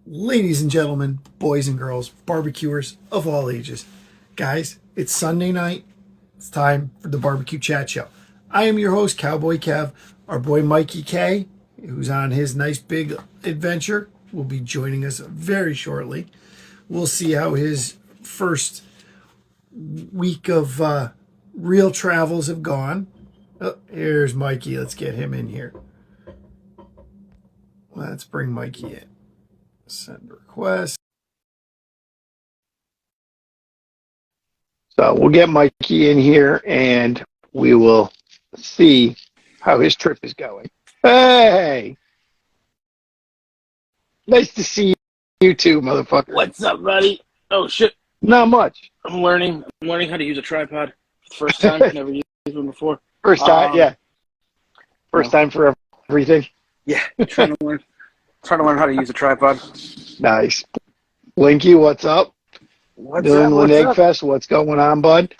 Ladies and gentlemen, boys and girls, barbecuers of all ages. Guys, it's Sunday night. It's time for the Barbecue Chat Show. I am your host, Cowboy Kev. Our boy Mikey K, who's on his nice big adventure, will be joining us very shortly. We'll see how his first week of real travels have gone. Oh, here's Mikey. Let's get him in here. Let's bring Mikey in. Send request. So we'll get Mikey in here and we will see how his trip is going. Hey! Nice to see you too, motherfucker. What's up, buddy? Oh, shit. Not much. I'm learning how to use a tripod for the first time. Never used one before. First time, yeah. First time for everything. Yeah, trying to learn how to use a tripod. Nice. Linky, what's up? What's New up? England Egg Fest, what's going on, bud?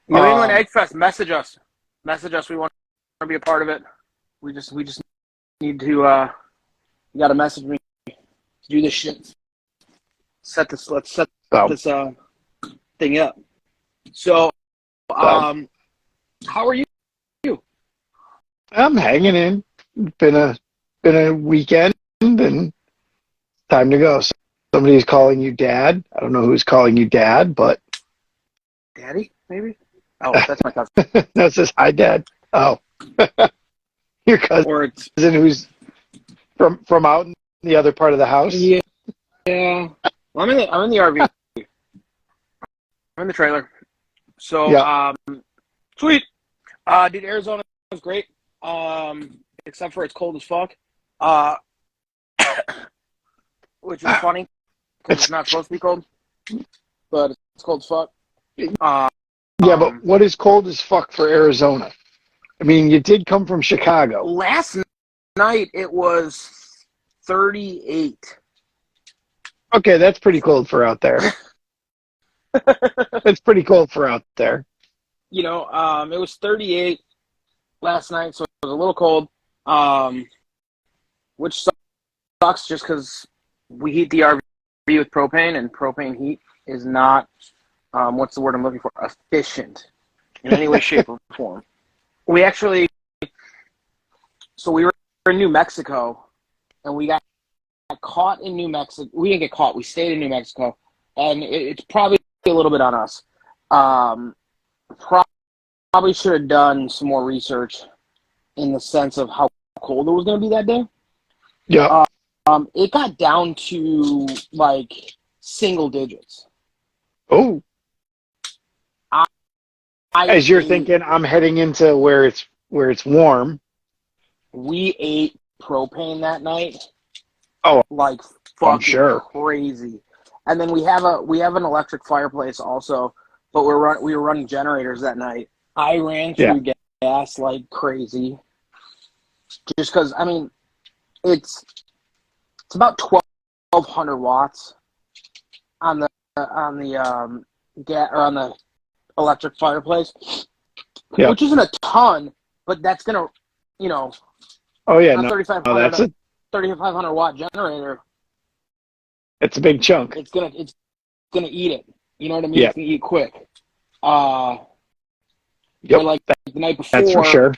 New England Egg Fest, message us. We want to be a part of it. We just need to, you got to message me to do this shit. Let's set this thing up. So, how are you? I'm hanging in. Been a weekend and time to go. Somebody's calling you dad. I don't know who's calling you dad, but Daddy, maybe? Oh, that's my cousin. that says hi, dad. Oh, your cousin, Or it's who's from out in the other part of the house. Yeah. Well, I'm in the RV. I'm in the trailer. So, yeah. Sweet. Dude, Arizona was great. Except for it's cold as fuck. Which is funny because it's not supposed to be cold, but it's cold as fuck. Yeah, but what is cold as fuck for Arizona? I mean, you did come from Chicago. Last night it was 38. Okay, that's pretty cold for out there. It's pretty cold for out there. You know, it was 38 last night, so it was a little cold, which sucks just because we heat the RV with propane, and propane heat is not, what's the word I'm looking for, efficient in any way, shape, or form. We were in New Mexico, and we got caught in New Mexico. We didn't get caught. We stayed in New Mexico, and it's probably a little bit on us. Probably should have done some more research in the sense of how cold it was going to be that day. Yeah. It got down to like single digits. Oh. As you're thinking, I'm heading into where it's warm. We ate propane that night. Oh, like fucking I'm sure. Crazy. And then we have an electric fireplace also, but we were running generators that night. I ran through gas like crazy, just because I mean, it's about 1,200 watts on the gas or on the electric fireplace, which isn't a ton, but that's gonna, you know. Oh yeah, 3,500 watt generator. It's a big chunk. It's gonna eat it. You know what I mean? Yeah. It's gonna eat quick. Yep. Like the night before, that's for sure.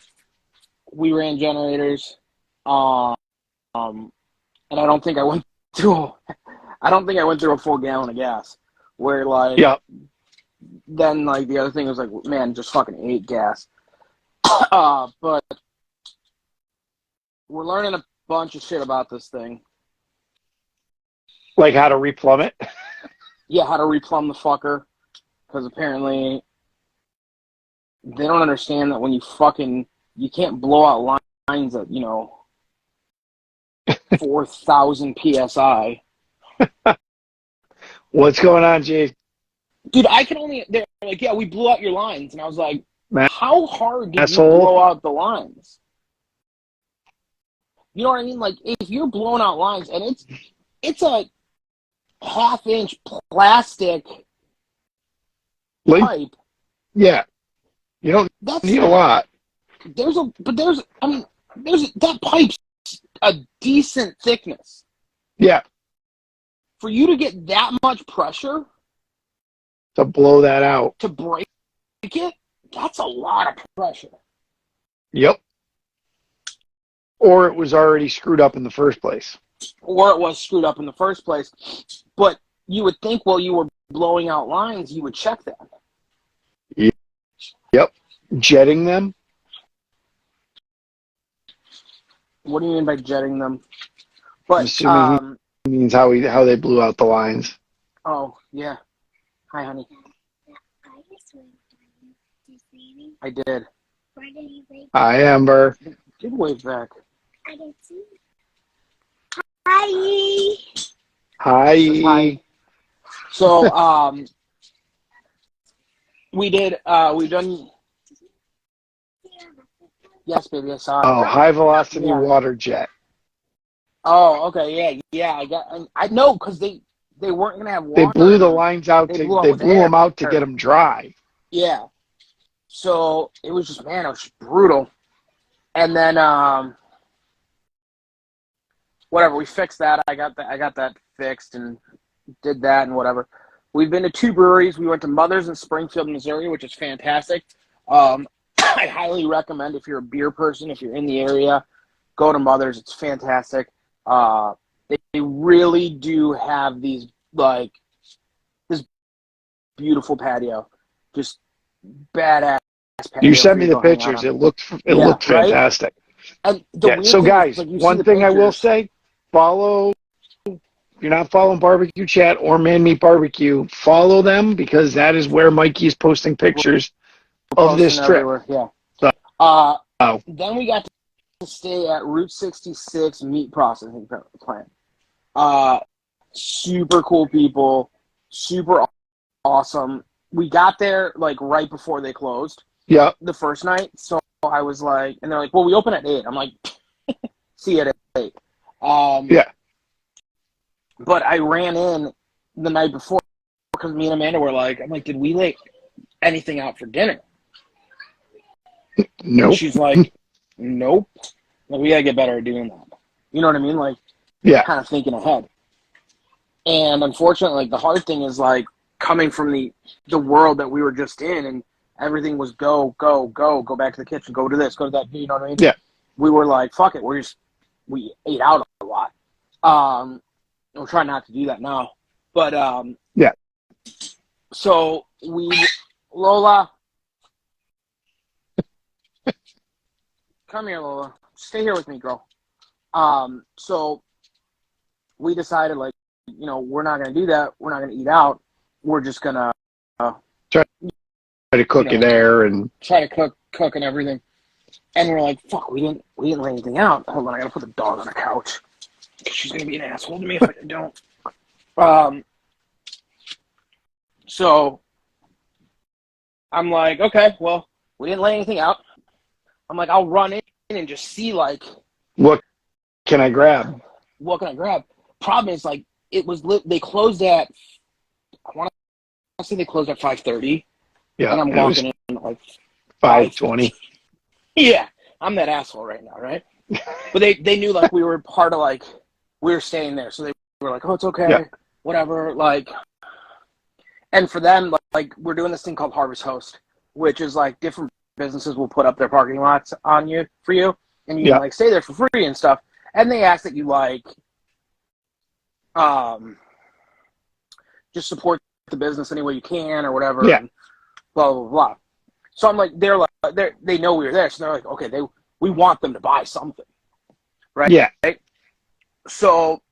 We ran generators, and I don't think I went through a full gallon of gas. Where like, then like the other thing was like, man, just fucking ate gas. But we're learning a bunch of shit about this thing. Like how to replumb it? Yeah, how to replumb the fucker. Because apparently they don't understand that when you can't blow out lines at, 4,000 PSI. What's going on, Jay? Dude, they're like, yeah, we blew out your lines. And I was like, how hard did you Asshole. blow out the lines? You know what I mean? Like, if you're blowing out lines, and it's a half-inch plastic pipe. Yeah. You don't need a lot. I mean, that pipe's a decent thickness. Yeah. For you to get that much pressure To blow that out. to break it, that's a lot of pressure. Yep. Or it was already screwed up in the first place. But you would think while you were blowing out lines, you would check that. Yep. Jetting them? What do you mean by jetting them? But I'm assuming he means how they blew out the lines. Oh, yeah. Hi, honey. I did. Hi, Amber. I did wave back. I didn't see. Hi. Hi. So, we done. Yes, baby, I saw it. Oh, high velocity water jet. Oh, okay, yeah. I know because they weren't gonna have water. They blew the lines out. They blew them out to get them dry. Yeah. So it was just, man, it was just brutal. And then whatever, we fixed that. I got that fixed and did that and whatever. We've been to 2 breweries. We went to Mother's in Springfield, Missouri, which is fantastic. I highly recommend if you're a beer person, if you're in the area, go to Mother's. It's fantastic. They really do have these, like, this beautiful patio. Just badass patio. You sent me the pictures. It looked fantastic. Right? And so guys, one thing I will say, follow, if you're not following Barbecue Chat or Man Meat Barbecue, follow them because that is where Mikey is posting pictures of this trip. Everywhere. Yeah. Then we got to stay at Route 66 meat processing plant. Super cool people, super awesome. We got there like right before they closed. Yeah. The first night, so I was like, and they're like, "Well, we open at 8." I'm like, "See you at 8." Yeah. But I ran in the night before because me and Amanda were like, I'm like, "Did we lay anything out for dinner?" Nope. And she's like, "Nope." Like, we gotta get better at doing that. You know what I mean? Like, kind of thinking ahead. And unfortunately, like, the hard thing is like coming from the world that we were just in, and everything was go back to the kitchen, go to this, go to that. You know what I mean? Yeah. We were like, fuck it. We ate out a lot. We're trying not to do that now. But yeah. So Lola, come here, Lola. Stay here with me, girl. So we decided, like, you know, we're not gonna do that. We're not gonna eat out. We're just gonna try to cook it there and try to cook and everything. And we're like, fuck, we didn't lay anything out. Hold on, I gotta put the dog on the couch. She's gonna be an asshole to me if I don't. So I'm like, okay, well, we didn't lay anything out. I'm like, I'll run in and just see, like, what can I grab? What can I grab? Problem is, like, it was they closed at, I want to say they closed at 5:30. Yeah, and I'm walking in at like 5:20. Yeah, I'm that asshole right now, right? But they knew, like, we were part of, like, we were staying there, so they were like, oh, it's okay, whatever, like. And for them, like, we're doing this thing called Harvest Host, which is like different businesses will put up their parking lots for you, and you can, like, stay there for free and stuff. And they ask that you, like, just support the business any way you can or whatever. Yeah. And blah blah blah. So I'm like, they know we were there, so they're like, okay, we want them to buy something, right? Yeah. Right? So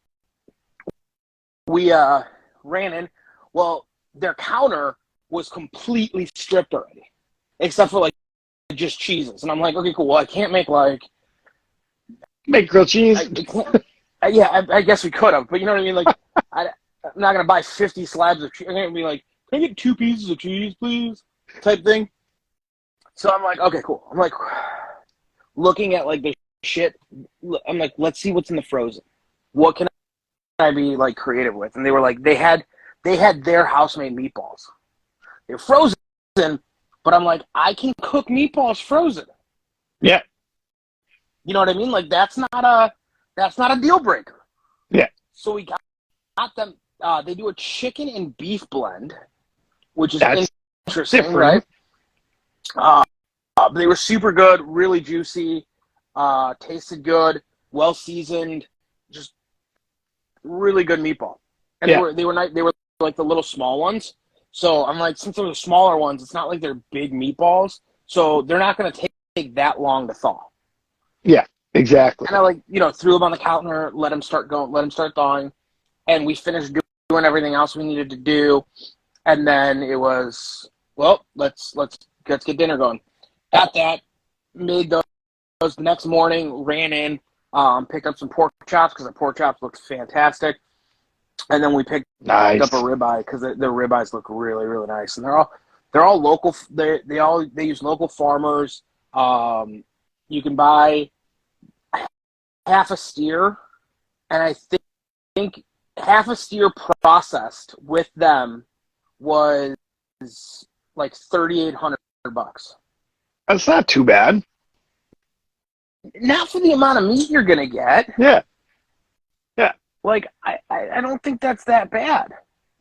we ran in. Well, their counter was completely stripped already, except for, like, just cheeses. And I'm like, okay, cool. Well, I can't make, like, grilled cheese. I guess we could have, but you know what I mean. Like, I'm not gonna buy 50 slabs of cheese. I'm gonna be like, can I get 2 pieces of cheese, please? Type thing. So I'm like, okay, cool. I'm like, looking at, like, the shit. I'm like, let's see what's in the frozen. What can I be, like, creative with? And they were like, they had their house-made meatballs. They're frozen, but I'm like, I can cook meatballs frozen. Yeah. You know what I mean? Like that's not a deal breaker. Yeah. So we got them. They do a chicken and beef blend, which is That's interesting, different. right? They were super good, really juicy, tasted good, well seasoned, just really good meatball. And they were like the little small ones. So I'm like, since they're the smaller ones, it's not like they're big meatballs, so they're not going to take that long to thaw. Yeah, exactly. And I threw them on the counter, let them start thawing, and we finished doing everything else we needed to do, and then it was, well, let's get dinner going. At that, made those next morning, ran in, picked up some pork chops because the pork chops looked fantastic, and then we picked up a ribeye because the ribeyes look really, really nice, and they're all local. They use local farmers. You can buy half a steer, and I think half a steer processed with them was like $3,800. That's not too bad. Not for the amount of meat you're gonna get. Yeah. Like I don't think that's that bad.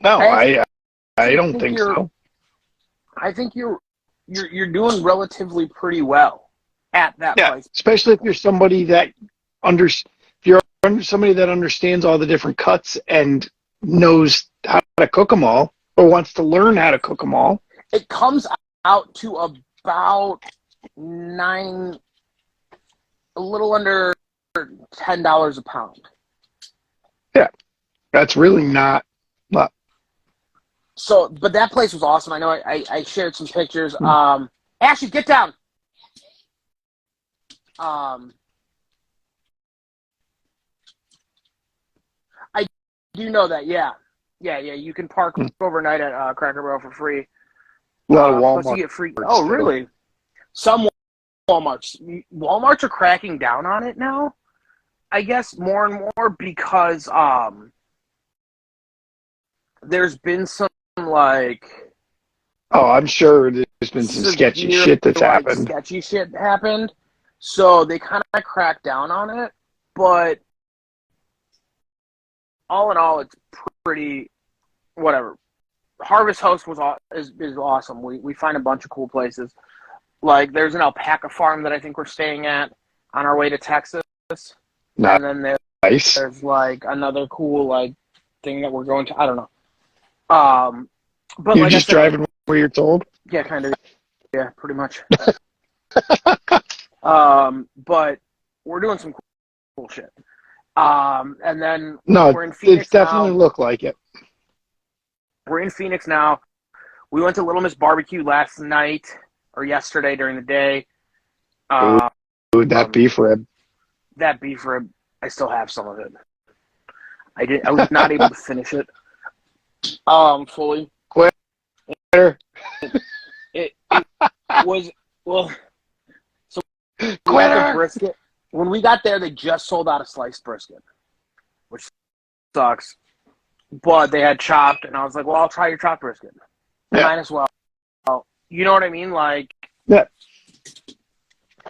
No, I don't think so. I think you're doing relatively pretty well at that price. Especially if you're somebody that somebody that understands all the different cuts and knows how to cook them all, or wants to learn how to cook them all. It comes out to about a little under $10 a pound. Yeah, that's really not. So, but that place was awesome. I know I shared some pictures. Ashley, get down. I do know that. Yeah. You can park overnight at Cracker Barrel for free. A lot of Walmart. Plus you get free. Oh, really? Some Walmarts are cracking down on it now. I guess more and more because there's been some like. Oh, I'm sure there's been some sketchy shit that's happened. Sketchy shit happened, so they kind of cracked down on it. But all in all, it's pretty whatever. Harvest Host is awesome. We find a bunch of cool places. Like there's an alpaca farm that I think we're staying at on our way to Texas. And then there's like another cool like thing that we're going to. I don't know. But you're just driving where you're told. Yeah, kind of. Yeah, pretty much. But we're doing some cool shit. And then we're in Phoenix. It's definitely looked like it. We're in Phoenix now. We went to Little Miss Barbecue last night or yesterday during the day. That beef rib. That beef rib, I still have some of it. I was not able to finish it fully. Quitter. It was, well, so we had the brisket. When we got there, they just sold out of sliced brisket, which sucks. But they had chopped, and I was like, well, I'll try your chopped brisket. Yeah. Might as well. You know what I mean? Like, yeah.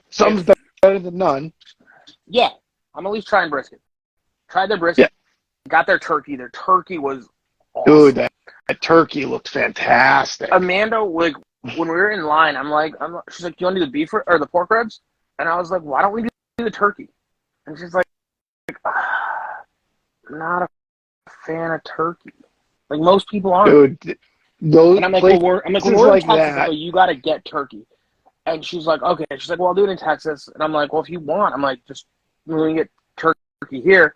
Some's better than none. Yeah. I'm at least trying brisket. Tried their brisket. Yeah. Got their turkey. Their turkey was awesome. Dude, that turkey looked fantastic. Amanda, like, when we were in line, she's like, do you want to do the beef or the pork ribs? And I was like, why don't we do the turkey? And she's like, not a fan of turkey. Like, most people aren't. Dude, those and I'm like, when we're in Texas, that. You got to get turkey. And she's like, okay. She's like, well, I'll do it in Texas. And I'm like, well, if you want, I'm like, just we're going to get turkey here.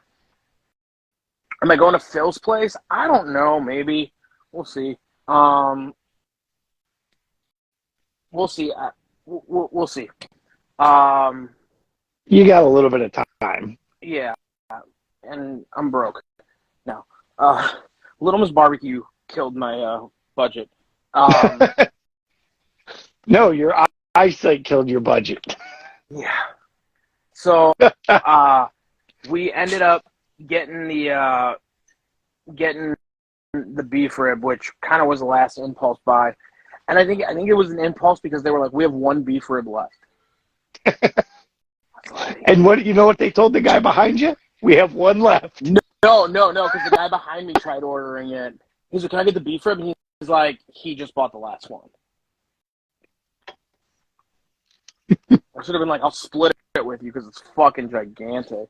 Am I going to Phil's place? I don't know. Maybe. We'll see. We'll see. We'll see. You got a little bit of time. Yeah. And I'm broke. No. Little Miss Barbecue killed my budget. No, your eyesight killed your budget. Yeah. So we ended up getting the beef rib, which kind of was the last impulse buy, and I think it was an impulse because they were like, we have one beef rib left. And what you know what they told the guy behind you? We have one left. No, because the guy behind me tried ordering it. He's like, "Can I get the beef rib?" And he's like, he just bought the last one. I should have been like, "I'll split it with you because it's fucking gigantic."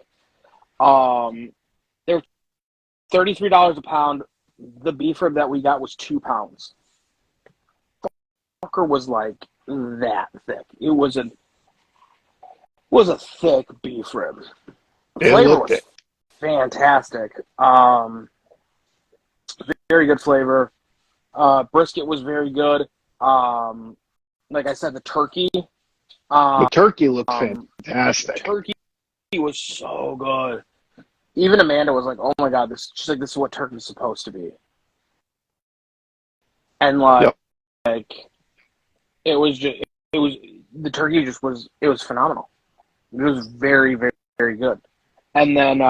They're $33 a pound. The beef rib that we got was 2 pounds. The fucker was like that thick. It was a thick beef rib. The flavor was fantastic. Very good flavor. Brisket was very good. Like I said, the turkey. The turkey looked fantastic. The turkey was so good. Even Amanda was like, "Oh my god, this is what turkey's supposed to be." And like, it was the turkey was phenomenal. It was very, very, very good. And then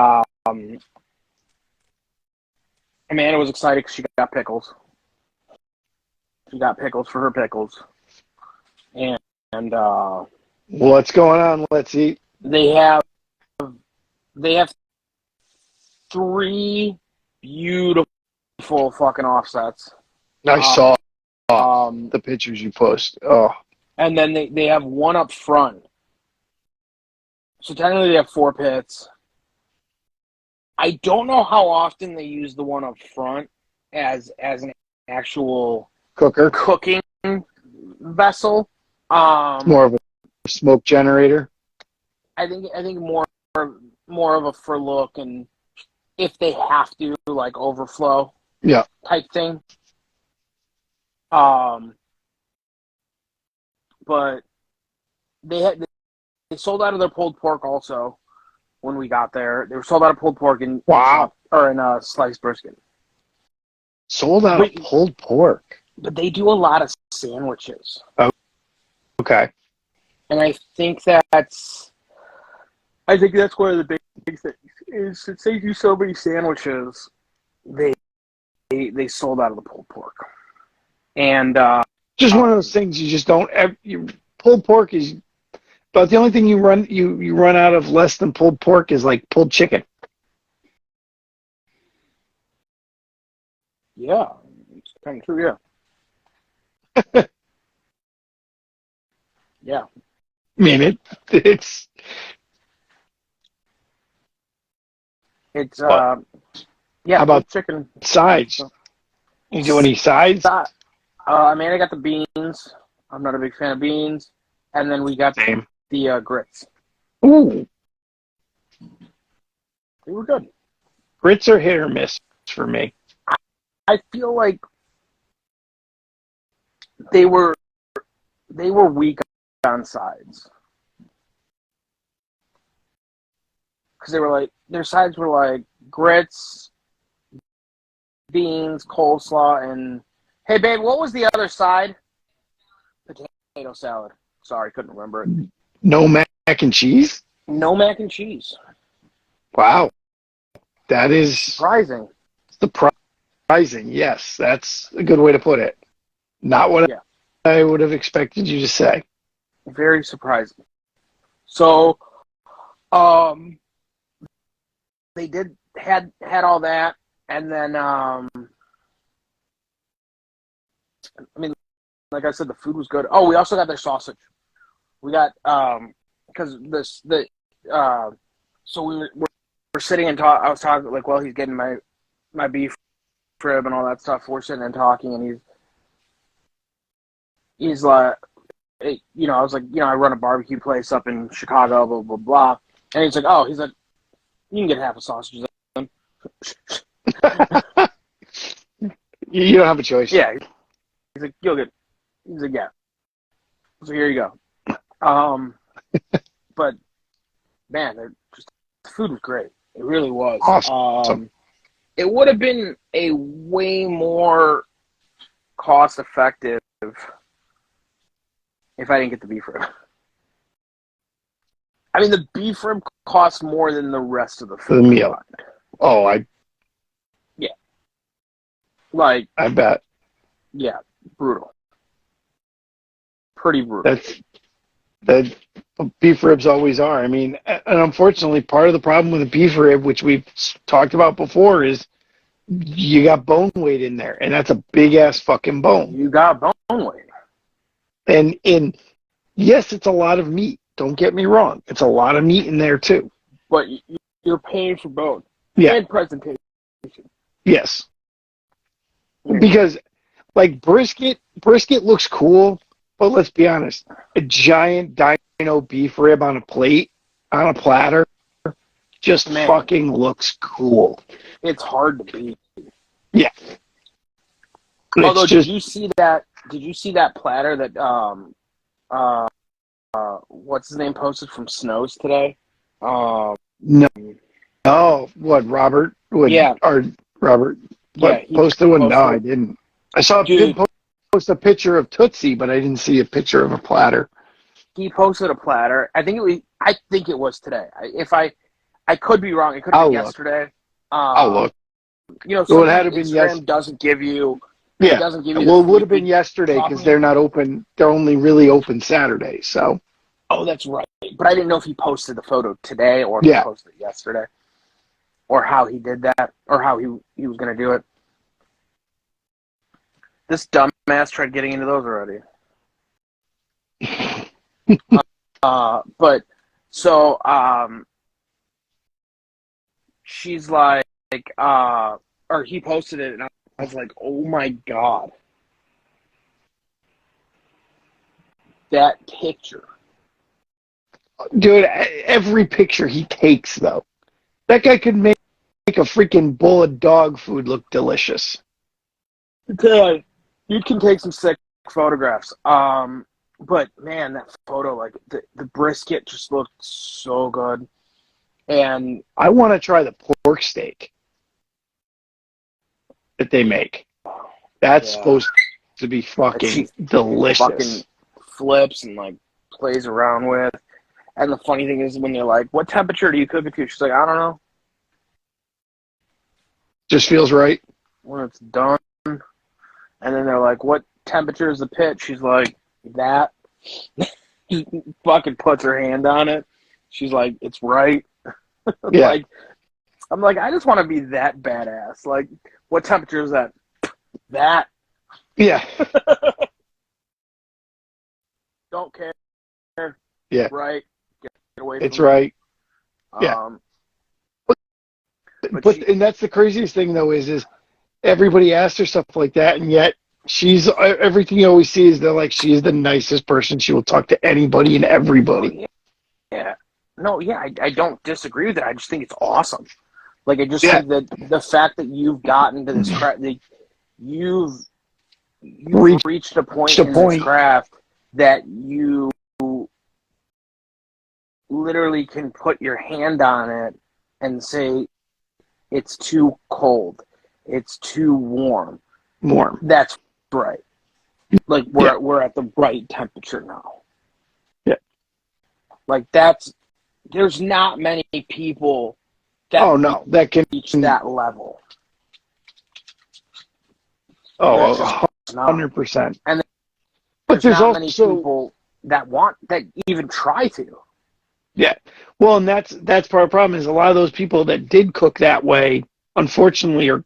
Amanda was excited because she got pickles. She got pickles for her pickles. And what's going on? Let's eat. They have 3 beautiful fucking offsets. I saw the pictures you post. Oh. And then they have one up front. So technically they have 4 pits. I don't know how often they use the one up front as an actual cooking vessel. More of a smoke generator. I think more of a for look, and if they have to, like, overflow type thing. But they sold out of their pulled pork also when we got there. They were sold out of pulled pork in sliced brisket. Sold out of pulled pork. But they do a lot of sandwiches. Oh, okay. And I think that's one of the big things is since they do so many sandwiches, they sold out of the pulled pork. And just one of those things you just don't. Pulled pork is about the only thing you run out of less than pulled pork is like pulled chicken. Yeah, it's kind of true. Yeah. Yeah. I mean it's yeah. How about chicken sides? You do any sides? Amanda got the beans. I'm not a big fan of beans. And then we got the grits. Ooh. They were good. Grits are hit or miss for me. I feel like they were weak on sides. Because their sides were like grits, beans, coleslaw, and hey babe, what was the other side? Potato salad. Sorry, couldn't remember it. No mac and cheese? No mac and cheese. Wow. That is surprising. Surprising, yes. That's a good way to put it. Not what I would have expected you to say. Very surprising. So, they had all that, and then I mean, like I said, the food was good. Oh, we also got their sausage. We got because so we're sitting and I was talking like, well, he's getting my beef rib and all that stuff. We're sitting and talking, and he's like, I was like, I run a barbecue place up in Chicago, blah blah blah, and he's like, you can get half a sausage then. You don't have a choice. Yeah. He's like, you'll get. He's like, yeah. So here you go. But man, the food was great. It really was. Awesome. It would have been a way more cost-effective if I didn't get the beef rib. I mean, the beef rib costs more than the rest of the food. The meal. Oh, yeah. Like, I bet. Yeah, brutal. Pretty brutal. The beef ribs always are. I mean, and unfortunately, part of the problem with a beef rib, which we've talked about before, is you got bone weight in there, and that's a big ass fucking bone. You got bone weight. And yes, it's a lot of meat. Don't get me wrong. It's a lot of meat in there too. But you're paying for both. Yeah. And presentation. Yes. Because like brisket looks cool, but let's be honest, a giant dino beef rib on a plate, on a platter, just fucking looks cool. It's hard to beat. Yeah. Although, did you see that platter that what's his name posted from Snows today? No. Oh, what, Robert? Yeah. Or Robert? What, Yeah, posted one? No, I didn't. I saw him post a picture of Tootsie, but I didn't see a picture of a platter. He posted a platter. I think it was today. I could be wrong. It could have been yesterday. I'll look. You know, so it had to been Instagram doesn't give you. Yeah. It doesn't give you. Well, it would have been yesterday because they're not open. They're only really open Saturday. So. Oh, that's right. But I didn't know if he posted the photo today or if he posted it yesterday, or how he did that, or how he was going to do it. This dumbass tried getting into those already. But so she's like, or he posted it, and I was like, oh my god, that picture. Dude, every picture he takes, though, that guy could make a freaking bowl of dog food look delicious. Good. You can take some sick photographs. But man, that photo, like the brisket just looked so good. And I want to try the pork steak that they make. That's supposed to be fucking delicious. Fucking flips and like plays around with. And the funny thing is when you're like, what temperature do you cook it to? She's like, I don't know. Just feels right. When it's done. And then they're like, what temperature is the pit? She's like, that. She fucking puts her hand on it. She's like, it's right. Yeah. Like, I'm like, I just want to be that badass. Like, what temperature is that? That. Yeah. Don't care. Yeah. Right. Get away from it's me. Right. Yeah. And that's the craziest thing, though, is everybody asks her stuff like that, and yet she's everything you always see is they're like, she's the nicest person. She will talk to anybody and everybody. Yeah. No, yeah, I don't disagree with it. I just think it's awesome. Like, I just think that the fact that you've gotten to this craft, you've reached a point in this craft that you literally can put your hand on it and say, it's too cold. It's too warm. That's right. Like, we're at the right temperature now. Yeah. Like, there's not many people that can reach that level. Oh, 100%. And but there's not also many people that even try to. Yeah. Well, and that's part of the problem is a lot of those people that did cook that way, unfortunately, are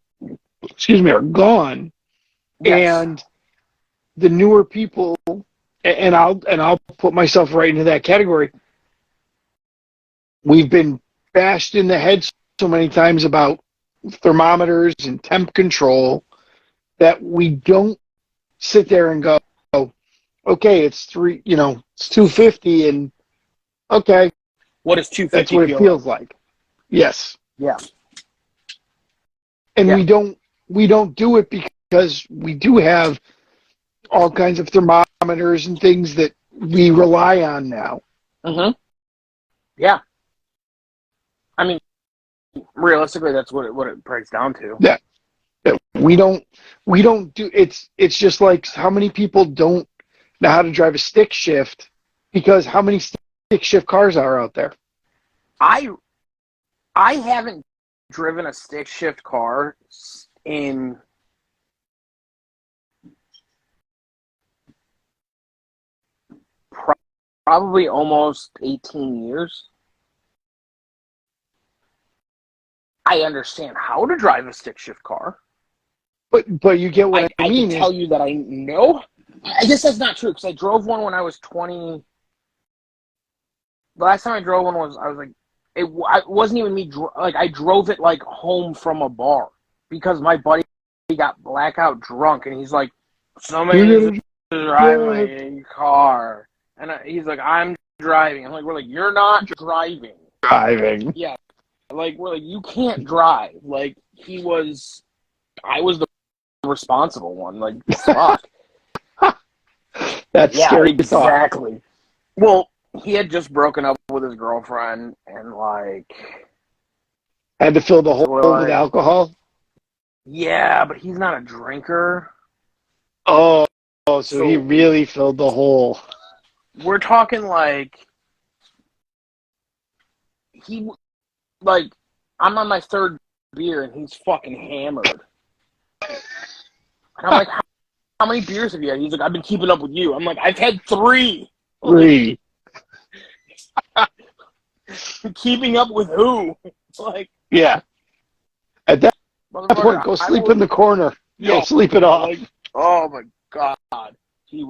gone. Yes. And the newer people, and I'll put myself right into that category. We've been bashed in the head so many times about thermometers and temp control that we don't sit there and go, okay, it's 250, and okay. What is 250? That's what it feels like. Yes. Yeah. And we don't do it because we do have all kinds of thermometers and things that we rely on now. Mm-hmm. Yeah. I mean, realistically, that's what it breaks down to. Yeah. We don't do it's just like how many people don't know how to drive a stick shift because how many stick shift cars are out there? I haven't driven a stick shift car in probably almost 18 years. I understand how to drive a stick shift car. But you get what I mean. I can tell you that I know. I guess that's not true because I drove one when I was 20. The last time I drove one I was like, it wasn't even me. Like I drove it like home from a bar because my buddy got blackout drunk and he's like, somebody's driving my car, and he's like, I'm driving. I'm like, we're like, you're not driving. Yeah, like we're like, you can't drive. Like I was the responsible one. Like fuck. That's scary. Exactly. Thought. Well, he had just broken up with his girlfriend and like had to fill the hole with alcohol. Yeah, but he's not a drinker. Oh, so he really filled the hole. We're talking like I'm on my third beer and he's fucking hammered. And I'm like, how many beers have you had? He's like, I've been keeping up with you. I'm like, I've had 3. Three. Keeping up with who? Like, yeah. At that point, go sleep in the corner. Go sleep it off. Like, oh my god, he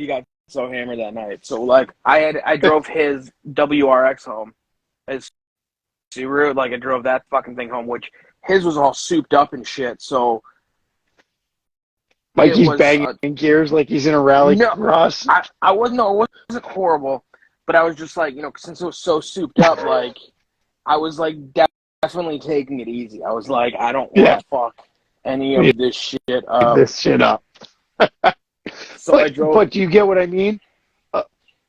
got so hammered that night. So like, I drove his WRX home, his Subaru. Like I drove that fucking thing home, which his was all souped up and shit. So Mikey's banging gears like he's in a rally cross. I wasn't. No, it wasn't horrible, but I was just like, since it was so souped up, like I was like definitely taking it easy. I was like, I don't want to fuck any of this shit up. So I drove. But do you get what I mean?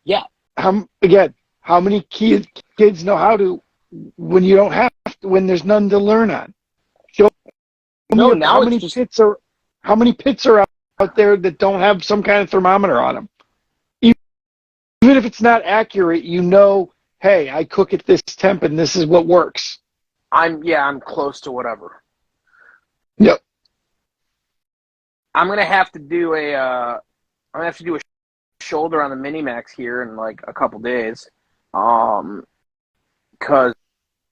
Yeah. How many kids know how to when you don't have to, when there's none to learn on? How many pits are out there that don't have some kind of thermometer on them? Even if it's not accurate, hey, I cook at this temp and this is what works. I'm close to whatever. Yep. I'm gonna have to do a shoulder on the Minimax here in like a couple days, because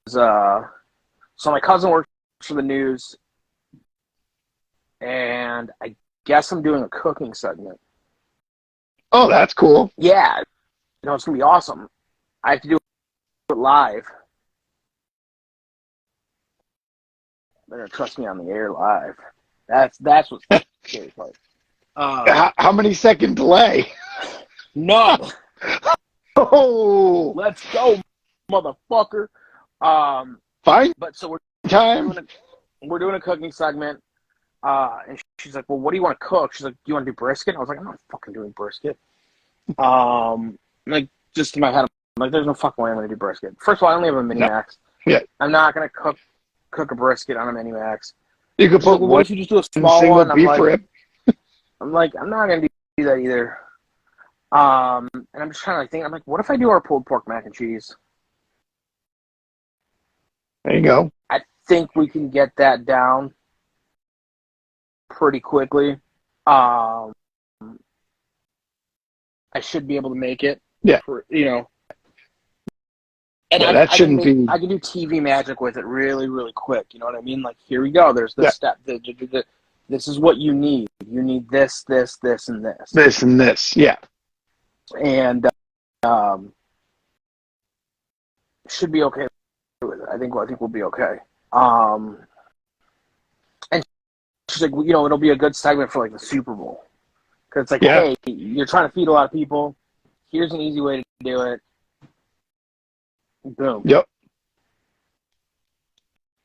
so my cousin works for the news, and I guess I'm doing a cooking segment. Oh, that's cool. Yeah, it's gonna be awesome. I have to do it live. Better trust me on the air live. That's what's the scary part. How many second delay? None. Oh, let's go, motherfucker. Fine. But so we're doing a cooking segment. And she's like, "Well, what do you want to cook?" She's like, "Do you want to do brisket?" I was like, "I'm not fucking doing brisket." Like just in my head, I'm like, "There's no fucking way I'm gonna do brisket." First of all, I only have a Minimax. Yeah. I'm not gonna cook a brisket on a Minimax. You could put what if you just do a small one? I'm like, I'm not gonna do that either. And I'm just trying to think. I'm like, what if I do our pulled pork mac and cheese? There you go. I think we can get that down pretty quickly. I should be able to make it. Yeah. And that shouldn't be. I can do TV magic with it really, really quick. You know what I mean? Like, here we go. There's this step. This is what you need. You need this, this, this, and this. This and this, yeah. And should be okay with it. I think we'll be okay. And she's like, it'll be a good segment for like the Super Bowl, because it's like, hey, you're trying to feed a lot of people. Here's an easy way to do it. Boom. Yep.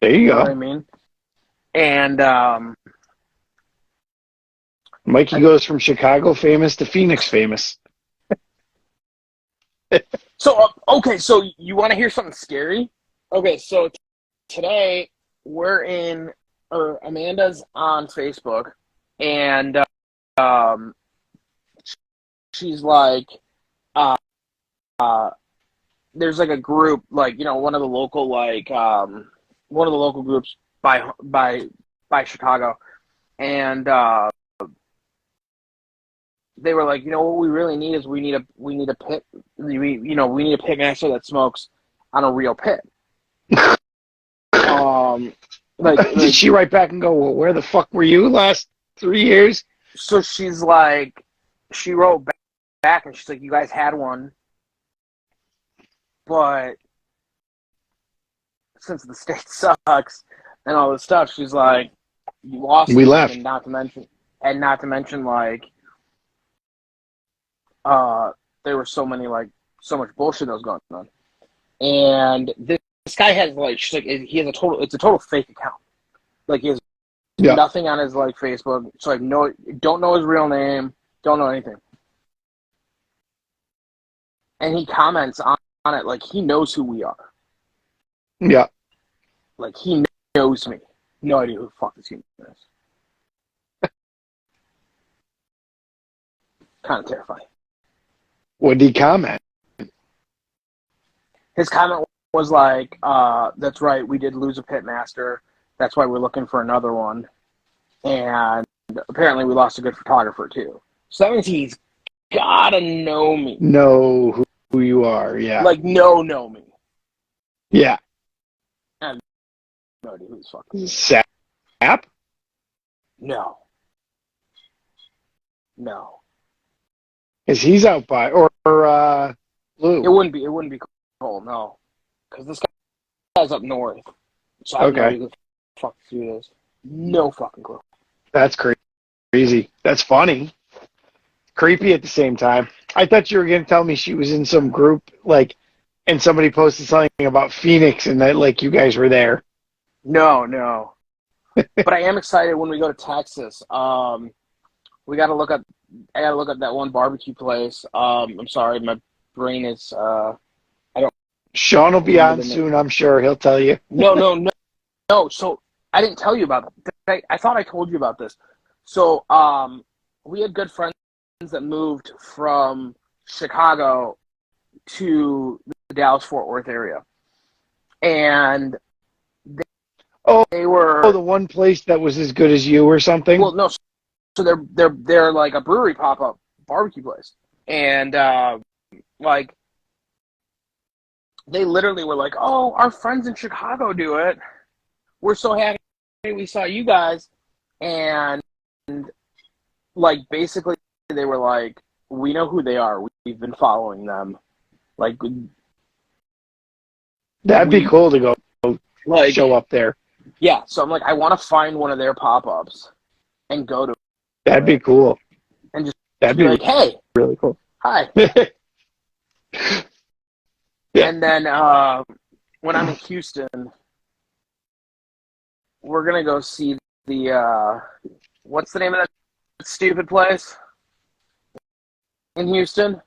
There you go. You know what I mean? And Mikey goes from Chicago famous to Phoenix famous. So, okay, so you want to hear something scary? Okay, so today Amanda's on Facebook, and she's like, there's like a group, like, one of the local groups by Chicago, and they were like, you know what we really need is we need a pit, we need a pit master that smokes on a real pit. Did she write back and go, well, where the fuck were you last 3 years? So she's like, she wrote back and she's like, you guys had one, but since the state sucks and all this stuff, she's like, you lost We it, left. and not to mention like, there were so much bullshit that was going on, and this guy has like, she's like, it's a total fake account. Like he has nothing on his like Facebook. So like, don't know his real name, don't know anything, and he comments on it like he knows who we are. Yeah. Like he knows me. No idea who the fuck this human is. Kind of terrifying. What did he comment? His comment was like, that's right, we did lose a pit master. That's why we're looking for another one. And apparently we lost a good photographer too. So that means he's gotta know me. Know who you are, yeah. Like, know me. Yeah. I have no idea who this fuck is. Sap? No. Because he's out by, or Lou. It wouldn't be Cole, no. Because this guy's up north. So I have no idea who the fuck this dude is. No fucking clue. That's crazy. That's funny. Creepy at the same time. I thought you were going to tell me she was in some group, like, and somebody posted something about Phoenix and that, like, you guys were there. No. But I am excited when we go to Texas. I gotta look up that one barbecue place. I'm sorry, my brain is Sean will be on soon, I'm sure. He'll tell you. No. So I didn't tell you about it. I thought I told you about this. So we had good friends that moved from Chicago to the Dallas-Fort Worth area, and they were the one place that was as good as you or something. Well, no. So they're like a brewery pop-up barbecue place, and like they literally were like, "Oh, our friends in Chicago do it. We're so happy we saw you guys," and like basically they were like, "We know who they are. We've been following them." Like that'd be cool to go like show up there. Yeah, so I'm like, I want to find one of their pop-ups and go to. That'd be cool. And just that'd be like, hey, really cool. Hi. Yeah. And then when I'm in Houston, we're gonna go see the what's the name of that stupid place in Houston?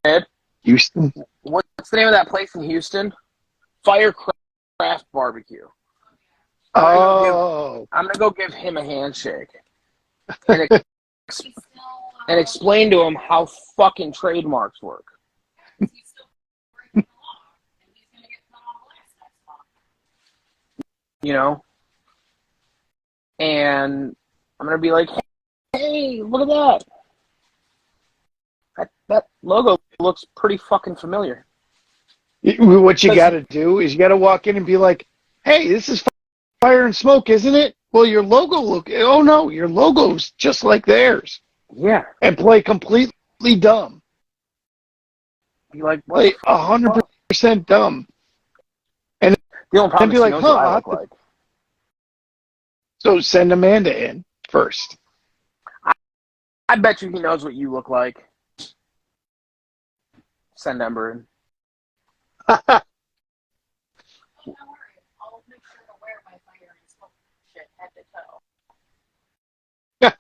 Babe? Houston. What's the name of that place in Houston? Firecraft Barbecue. Oh. I'm gonna go give him a handshake and explain to him how fucking trademarks work. You know? And I'm gonna be like, hey, look at that. That logo looks pretty fucking familiar. What you got to do is you got to walk in and be like, hey, this is Fire and Smoke, isn't it? Well, your logo oh no, your logo's just like theirs. Yeah. And play completely dumb. Be like, what? Play 100% dumb. And the only problem be like, huh, I look like. So send Amanda in first. I bet you he knows what you look like. Send Ember in. Don't worry, I'll make sure to wear my Fire and Smoke shit head to toe.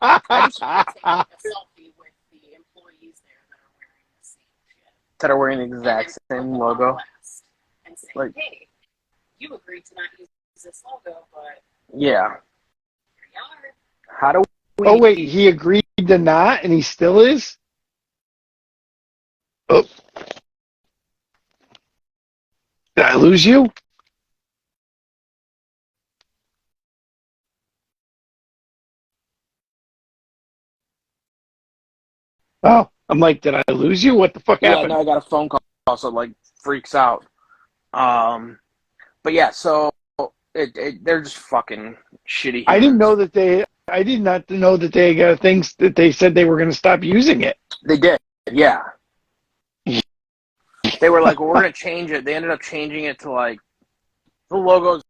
I just want to take a selfie with the employees there that are wearing the same shit. That are wearing the exact same logo. And say, like, hey, you agreed to not use this logo, but yeah. Here you are. How do we... Oh wait, he agreed to not, and he still is? Oh. Did I lose you? Oh, I'm like, did I lose you? What the fuck Yeah, happened? no, I got a phone call, so like freaks out. But yeah, so they're just fucking shitty I didn't humans. know that they. I did not know that they got things that they said they were going to stop using it. They did, yeah. They were like, well, we're gonna change it. They ended up changing it to like the logo's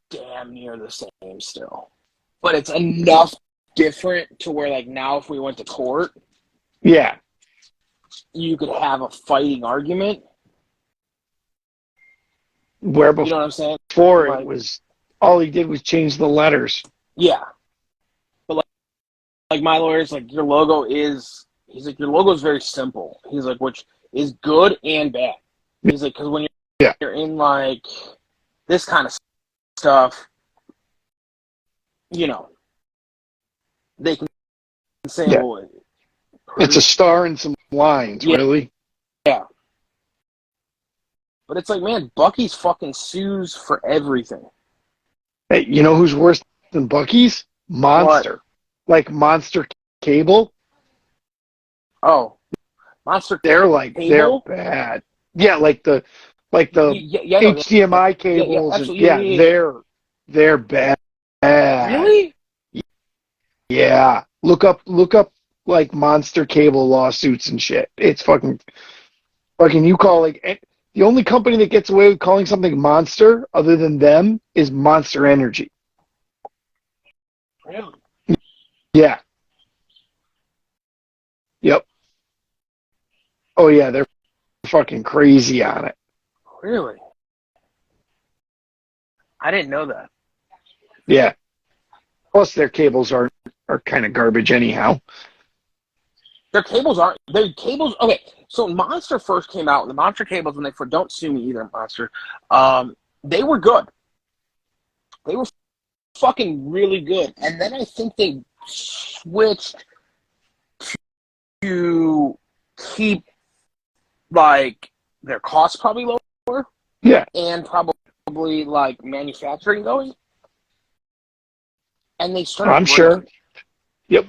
damn near the same still, but it's enough different to where like now if we went to court, Yeah. you could have a fighting argument. Where You know what I'm saying? before it Like, was all he did was change the letters. yeah, but like my lawyer's like, your logo is. He's like, your logo is very simple. He's like, which is good and bad. He's like, because when Yeah. you're in like this kind of stuff, you know, they can say, Yeah. well, It's a star and some lines, yeah, really. yeah. But it's like, man, Bucky's fucking sues for everything. Hey, you know who's worse than Bucky's? Monster. Like Monster Cable. Oh, Monster They're Cable? bad. Yeah, like the Yeah, no, HDMI yeah, cables and absolutely, yeah. they're bad. Really? Yeah. Look up like Monster Cable lawsuits and shit. It's fucking you call like the only company that gets away with calling something Monster other than them is Monster Energy. Really? Yeah. Yep. Oh yeah, they're fucking crazy on it. Really? I didn't know that. Yeah. Plus their cables are kind of garbage anyhow. Their cables aren't. Their cables. Okay, so Monster first came out. The Monster cables, when they first, don't sue me either, Monster. They were good. They were fucking really good. And then I think they switched to keep like their costs probably lower. Yeah. And probably like manufacturing going. And they started. I'm sure. Yep.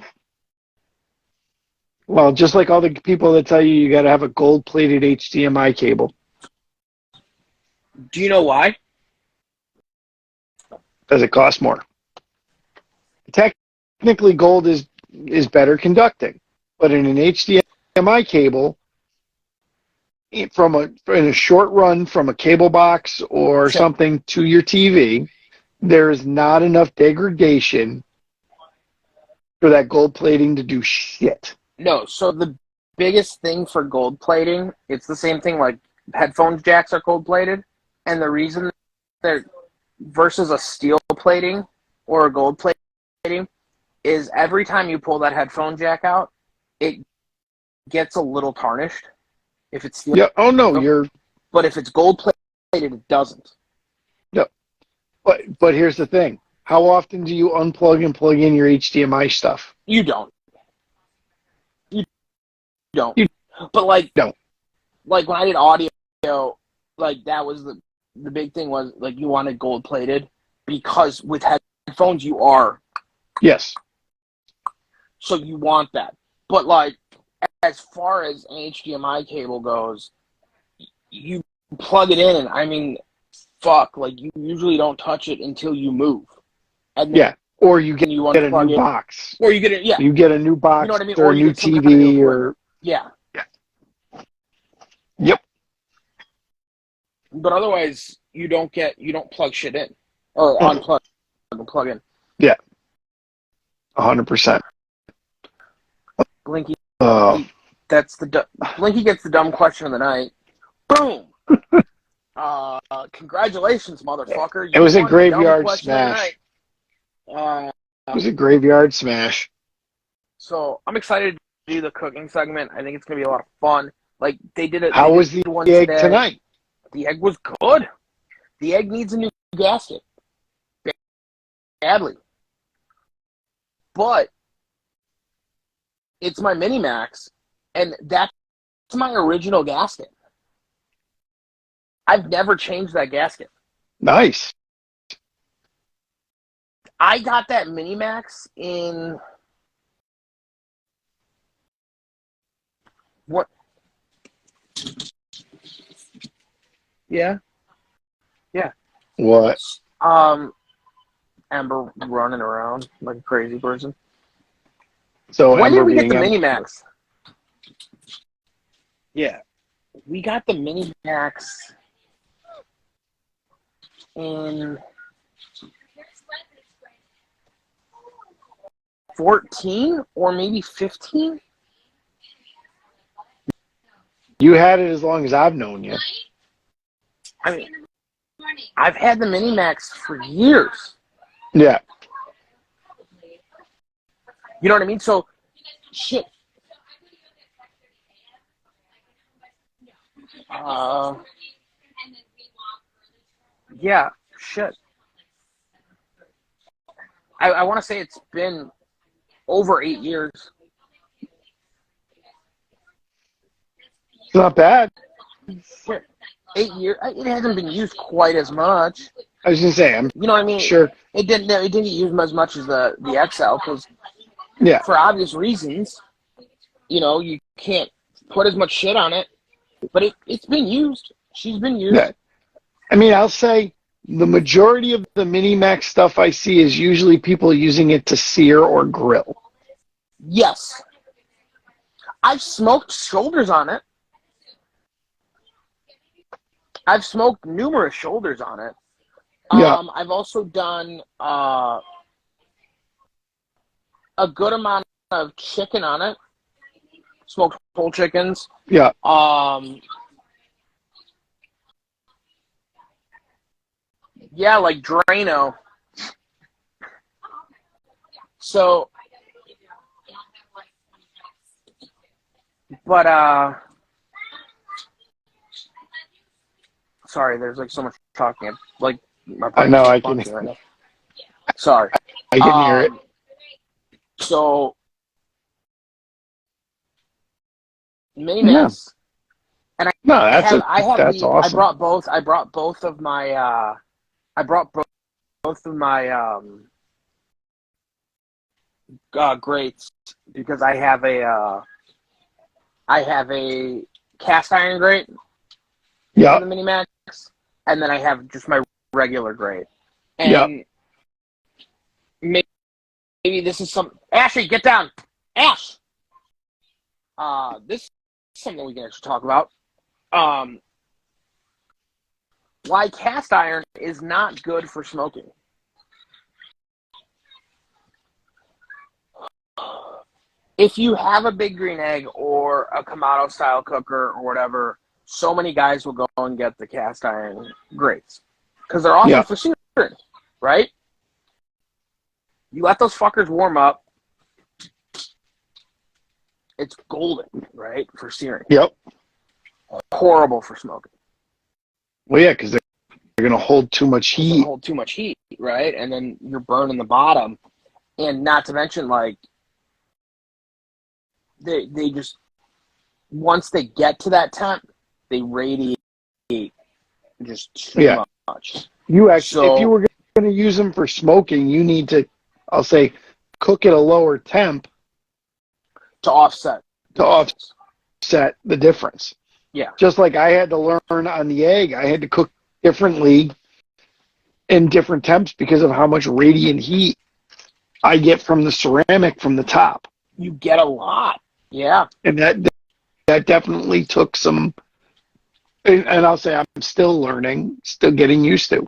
Well, just like all the people that tell you got to have a gold-plated HDMI cable. Do you know why? Does it cost more? Technically, gold is better conducting, but in an HDMI cable, in a short run from a cable box or Sure. something to your TV, there is not enough degradation for that gold plating to do shit. No, so the biggest thing for gold plating, it's the same thing like headphone jacks are gold plated, and the reason they're versus a steel plating or a gold plating is every time you pull that headphone jack out, it gets a little tarnished if it's steel. Yeah. Oh no, But if it's gold plated, it doesn't. No. But here's the thing. How often do you unplug and plug in your HDMI stuff? You don't. You You But like don't. Like when I did audio, like that was the big thing was like you wanted gold plated because with headphones you are. Yes. So you want that. But like as far as an HDMI cable goes, you plug it in and I mean fuck, like you usually don't touch it until you move. And Yeah. Or you get you a new box. Or you get it, yeah. You get a new box, You know what I mean? or a you new get some TV kind of new or yeah. Yep. But otherwise you don't plug shit in. Or unplug and plug in. Yeah. 100%. Blinky. Oh. That's Blinky gets the dumb question of the night. Boom. Congratulations, motherfucker. It was a graveyard smash. It was a graveyard smash. So I'm excited to do the cooking segment. I think it's gonna be a lot of fun. Like they did it. How was the egg tonight? The egg was good. The egg needs a new gasket. Badly. But it's my Mini Max, and that's my original gasket. I've never changed that gasket. Nice. I got that Mini Max in What? Yeah. Yeah. What? Ember running around like a crazy person. So When Ember did we get being the Ember. Minimax? Yeah. We got the Minimax in 14 or maybe 15. You had it as long as I've known you. I mean, I've had the Minimax for years. Yeah. You know what I mean? So, shit. Yeah, shit. I want to say it's been over 8 years. It's not bad. Shit. 8 years. It hasn't been used quite as much. I was gonna say, I'm You know what I mean? sure. It didn't get used as much as the XL because, Yeah. for obvious reasons, you know, you can't put as much shit on it. But it's been used. She's been used. Yeah. I mean, I'll say the majority of the Minimax stuff I see is usually people using it to sear or grill. Yes. I've smoked shoulders on it. I've smoked numerous shoulders on it. Yeah. I've also done a good amount of chicken on it. Smoked whole chickens. Yeah. Yeah, like Drano. So, but sorry, there's like so much talking. Like my I brain's know. not I can. functioning right now. Sorry. I can hear it. So, Yeah. Minimax. And that's awesome. I brought both of my grates because I have a cast iron grate Yeah. for the Minimax, and then I have just my regular grate. And maybe this is some Ashley, get down, Ash. This is something we can actually talk about. Why cast iron is not good for smoking. If you have a big green egg or a Kamado style cooker or whatever, so many guys will go and get the cast iron grates because they're awesome for searing, right? You let those fuckers warm up. It's golden, right, for searing. Yep. Horrible for smoking. Well, yeah, because they're going to hold too much heat. Hold too much heat, right? And then you're burning the bottom. And not to mention, like, they just, once they get to that temp, they radiate just too much. You actually, if you were going to use them for smoking, you need to, I'll say, cook at a lower temp to offset the difference. Yeah. Just like I had to learn on the egg, I had to cook differently in different temps because of how much radiant heat I get from the ceramic from the top. You get a lot. Yeah. And that definitely took some, and I'll say I'm still learning, still getting used to.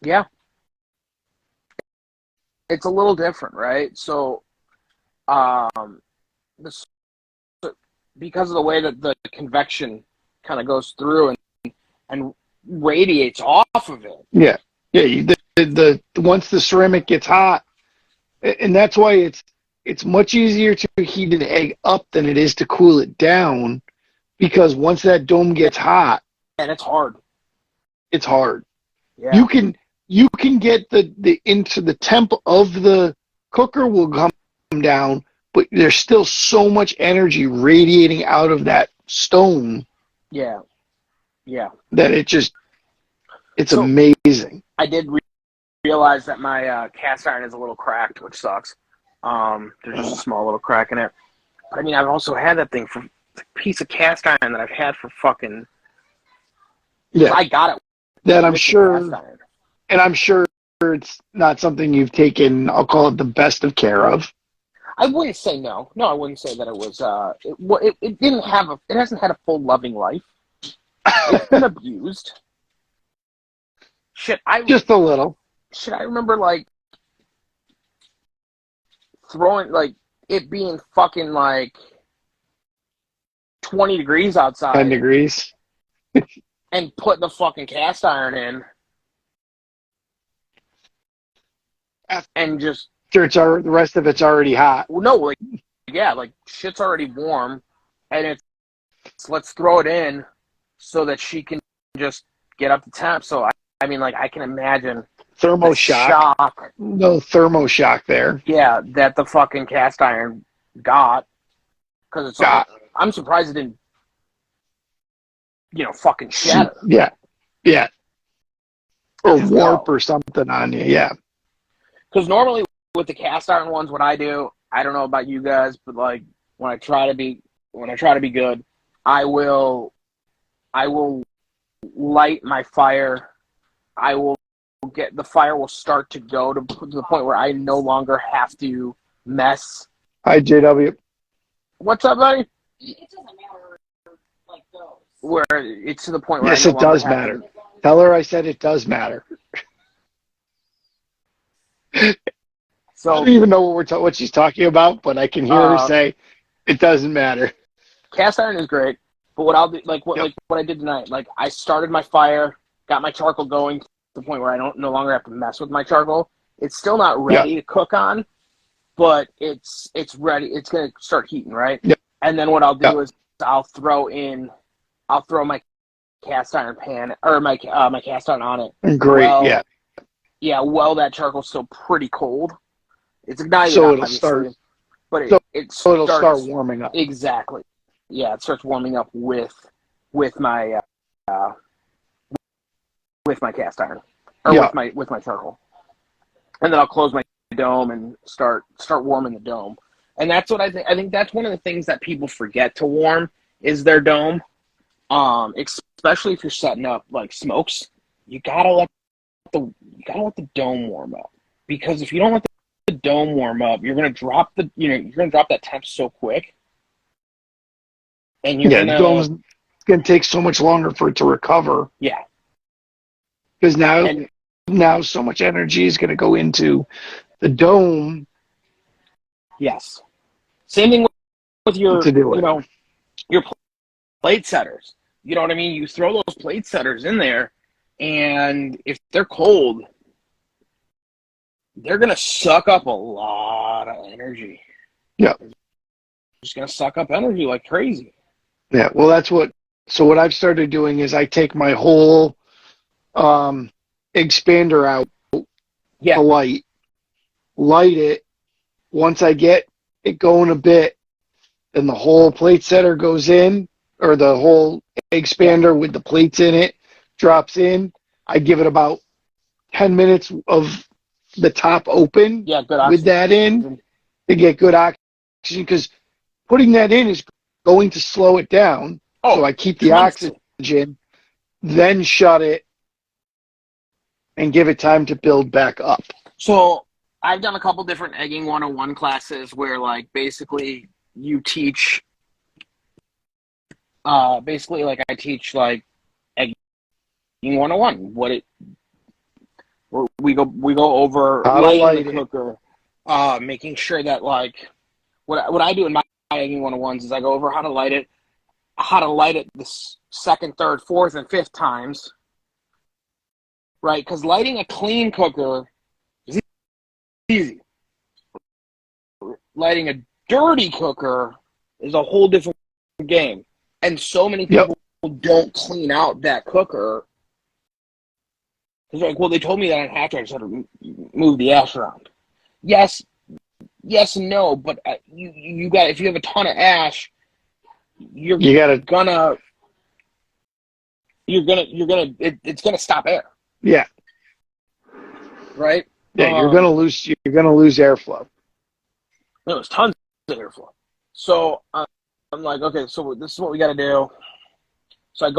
Yeah. It's a little different, right? So, because of the way that the convection kind of goes through and radiates off of it. Yeah. Yeah. The once the ceramic gets hot, and that's why it's much easier to heat an egg up than it is to cool it down, because once that dome gets hot, and it's hard. It's hard. Yeah. You can get the into the temp of the cooker will come down, but there's still so much energy radiating out of that stone. Yeah. Yeah. That it's amazing. I did realize that my cast iron is a little cracked, which sucks. There's just a small little crack in it. But I mean, I've also had that thing for piece of cast iron that I've had for fucking. Yeah. I got it. That I'm with the sure, cast iron. and I'm sure it's not something you've taken, I'll call it the best of care of. I wouldn't say no. No, I wouldn't say that it was. It didn't have a. It hasn't had a full loving life. It's been abused. Shit, Just a little. Shit, I remember like throwing like it being fucking like 20 degrees outside. 10 degrees. And putting the fucking cast iron in. And just. The rest of it's already hot. No, like, yeah, like shit's already warm. And it's let's throw it in so that she can just get up to temp. So, I mean, like, I can imagine. Thermoshock. No thermoshock there. Yeah, that the fucking cast iron got. Because it's like, I'm surprised it didn't, fucking shatter. Yeah. Yeah. Or warp or something on you, yeah. Because normally with the cast iron ones, what I do, I don't know about you guys, but like when I try to be good, I will light my fire. I will the fire will start to go to the point where I no longer have to mess. Hi, JW. What's up, buddy? It doesn't matter like those. Where it's to the point where Yes, I no it does longer matter. Tell her I said it does matter. So, I don't even know what she's talking about, but I can hear her say it doesn't matter. Cast iron is great, but what I'll do, like what I did tonight, like I started my fire, got my charcoal going to the point where I no longer have to mess with my charcoal. It's still not ready to cook on, but it's ready. It's gonna start heating, right? Yep. And then what I'll do is I'll throw my cast iron pan or my cast iron on it. Great, yeah. Well, that charcoal's still pretty cold. It's ignited, so up, it'll start. But it'll start warming up. Exactly. Yeah, it starts warming up with my cast iron or with my charcoal, and then I'll close my dome and start warming the dome. And that's what I think. I think that's one of the things that people forget to warm is their dome. Especially if you're setting up like smokes, you gotta let the dome warm up, because if you don't let the dome warm up, you're gonna drop that temp so quick, and the dome's gonna take so much longer for it to recover. Yeah, because now so much energy is gonna go into the dome. Yes, same thing with your your plate setters. You know what I mean? You throw those plate setters in there, and if they're cold, they're going to suck up a lot of energy. Yeah. They're just going to suck up energy like crazy. Yeah, well, what I've started doing is I take my whole expander out, the light it. Once I get it going a bit, then the whole plate setter goes in, or the whole expander with the plates in it drops in. I give it about 10 minutes of the top open with that in to get good oxygen, because putting that in is going to slow it down. So I keep the oxygen, then shut it, and give it time to build back up. So I've done a couple different egging 101 classes where like basically you teach like I teach like egging 101, we go over lighting the cooker, making sure that like what I do in my egging 101s is I go over how to light it the second, third, fourth, and fifth times, right? Because lighting a clean cooker is easy. Lighting a dirty cooker is a whole different game. And so many people don't clean out that cooker. It's like, well, they told me that I have to. I just had to move the ash around. Yes and no, but you got, if you have a ton of ash, it's gonna stop air. Yeah. Right. Yeah, you're gonna lose airflow. There's tons of airflow. So I'm like, okay, so this is what we got to do. So I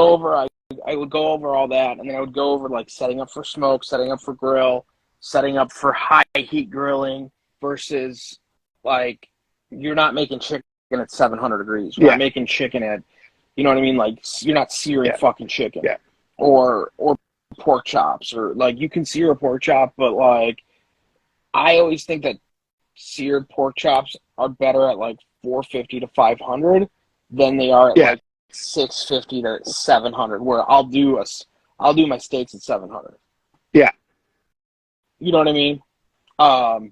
would go over all that, and then I would go over like setting up for smoke, setting up for grill, setting up for high heat grilling versus like you're not making chicken at 700 degrees. You're not making chicken at, you know what I mean? Like you're not searing fucking chicken, or pork chops, or like you can sear a pork chop, but like I always think that seared pork chops are better at like 450 to 500 than they are at like 650 to 700. Where I'll do my steaks at 700. Yeah, you know what I mean. I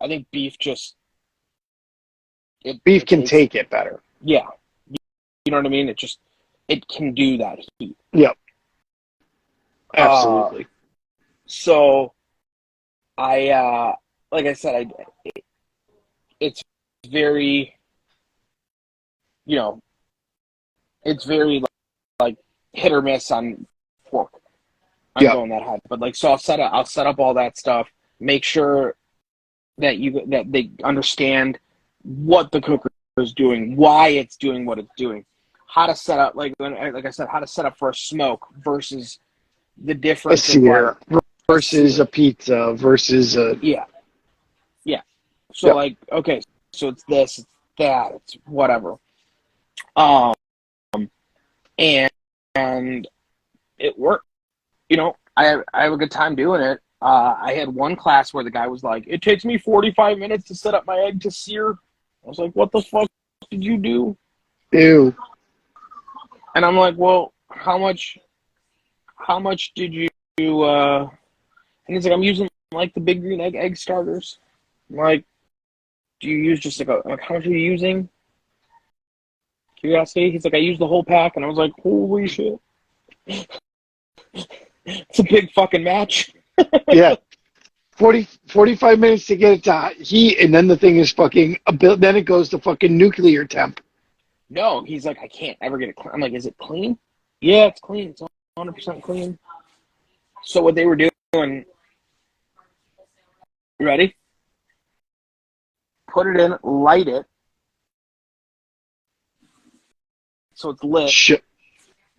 think beef beef can take it better. Yeah, you know what I mean. It can do that heat. Yep, absolutely. So I like I said, it's very, you know, it's very like hit or miss on pork. I'm going that high, but like, so I'll set up all that stuff. Make sure that they understand what the cooker is doing, why it's doing what it's doing, how to set up, like I said, how to set up for a smoke versus the difference a sear versus a pizza versus a yeah. So like, okay, so it's this, it's that, it's whatever. And it worked. You know, I have a good time doing it. I had one class where the guy was like, "It takes me 45 minutes to set up my egg to sear." I was like, "What the fuck did you do?" Ew. And I'm like, "Well, how much did you?" And he's like, "I'm using like the big green egg starters." I'm like, "Do you use just like how much are you using?" Curiosity. He's like, "I used the whole pack," and I was like, "Holy shit." It's a big fucking match. Yeah. 45 minutes to get it to heat, and then the thing is fucking, then it goes to fucking nuclear temp. No, he's like, I can't ever get it clean. I'm like, is it clean? Yeah, it's clean. It's 100% clean. So what they were doing, you ready? Put it in, light it. So it's lit.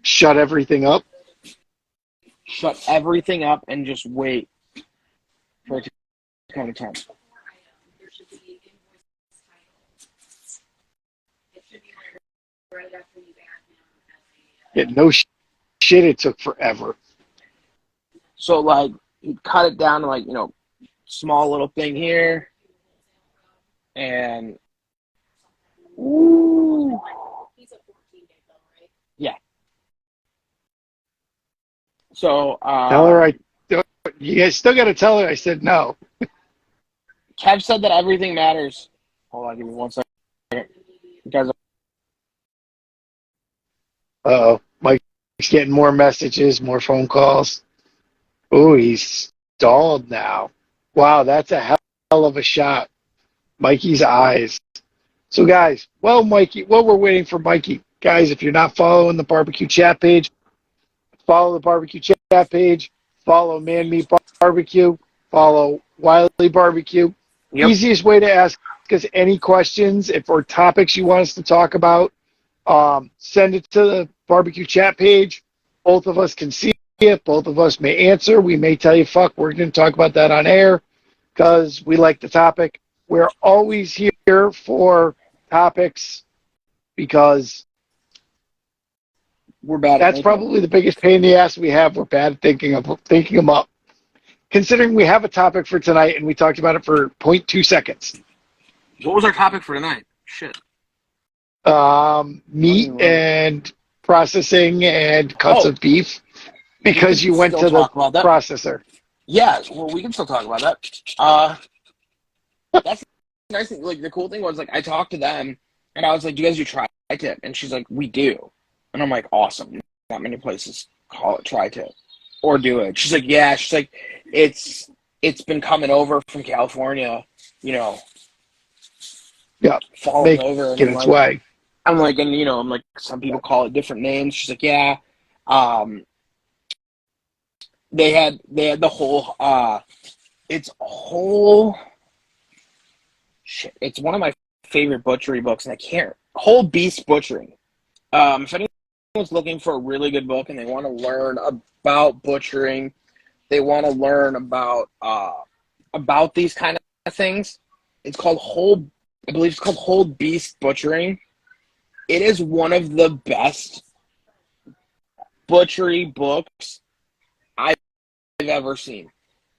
Shut everything up. Shut everything up and just wait for it to come to temp. Yeah, no shit, it took forever. So like, you cut it down to like, you know, small little thing here, and ooh, yeah. So Tell her you guys still got to tell her I said no. Kev said that everything matters. Hold on, give me 1 second. You guys Uh-oh. Mike's getting more messages, more phone calls. Oh, he's stalled now. Wow, that's a hell of a shot. Mikey's eyes. So, guys, while we're waiting for Mikey, guys, if you're not following the barbecue chat page, follow the barbecue chat page, follow Man Meat Barbecue, follow Wiley Barbecue. Yep. Easiest way to ask us any questions or topics you want us to talk about, send it to the barbecue chat page. Both of us can see it. Both of us may answer. We may tell you, fuck, we're going to talk about that on air because we like the topic. We're always here for topics because we're bad. That's probably the biggest pain in the ass we have. We're bad at thinking them up. Considering we have a topic for tonight and we talked about it for 0.2 seconds. What was our topic for tonight? Shit. Meat and processing and cuts of beef because you went to the processor. Yeah, well, we can still talk about that. That's the nice thing. Like, the cool thing was, like, I talked to them and I was like, "Do you guys do tri-tip?" And she's like, "We do." And I'm like, "Awesome. Not many places call it tri-tip or do it." She's like, "Yeah." She's like, it's been coming over from California, you know. Yeah. Falling over. And its way. I'm like, and you know, I'm like, some people call it different names. She's like, "Yeah." They had the whole it's a whole shit. It's one of my favorite butchery books, and I can't Whole Beast Butchering. If anyone's looking for a really good book and they want to learn about butchering, they want to learn about these kind of things, it's called I believe it's called Whole Beast Butchering. It is one of the best butchery books I've ever seen.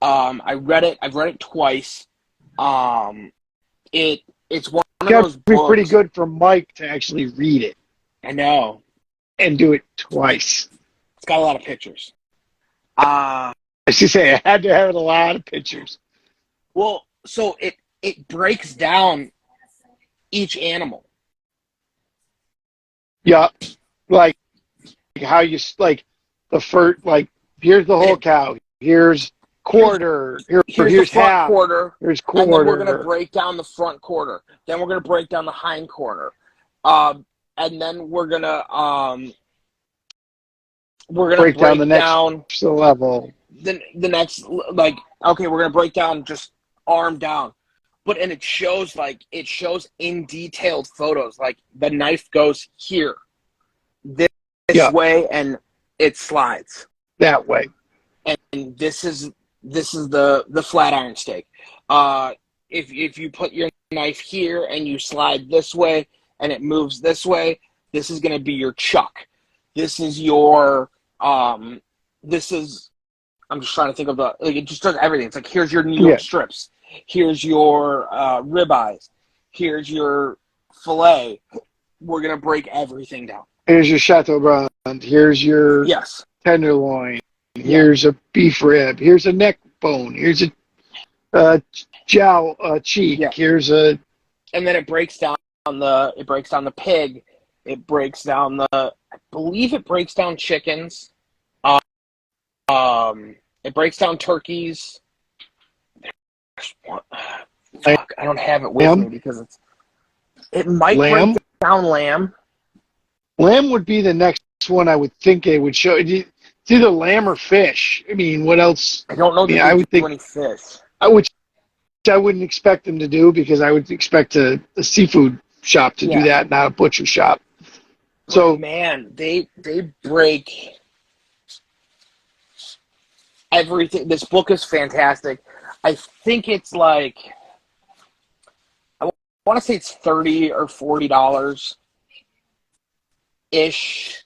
I've read it twice. It's one of those It'd be books. pretty good for Mike to actually read it I know. and do it twice. It's got a lot of pictures. I should say I had to have a lot of pictures. Well, so it breaks down each animal. Yeah, like how you like the first, like here's the whole cow, here's quarter, Here's here's the front half, quarter, here's and then we're quarter. going to break down the front quarter. Then we're going to break down the hind quarter. And then we're going to break down the next level. The next, like, okay, we're going to break down just arm down. But, and it shows in detailed photos, like the knife goes here, this way, and it slides that way. And this is the flat iron steak. If you put your knife here and you slide this way and it moves this way, this is going to be your chuck. This is your I'm just trying to think of it just does everything. It's like, here's your New York strips. Here's your ribeyes. Here's your filet. We're going to break everything down. Here's your Chateaubriand. Here's your tenderloin. Here's a beef rib. Here's a neck bone. Here's a cheek. Yeah. Here's a. And then it breaks down the pig. It breaks down I believe it breaks down chickens. It breaks down turkeys. Fuck, I don't have it with me because it might break down lamb. Lamb would be the next one I would think they would show. It's either lamb or fish. I mean, what else? I don't know. I would think any fish. I wouldn't expect them to do, because I would expect a seafood shop to do that, not a butcher shop. So man, they break everything. This book is fantastic. I think it's like, I want to say it's $30 or $40 ish,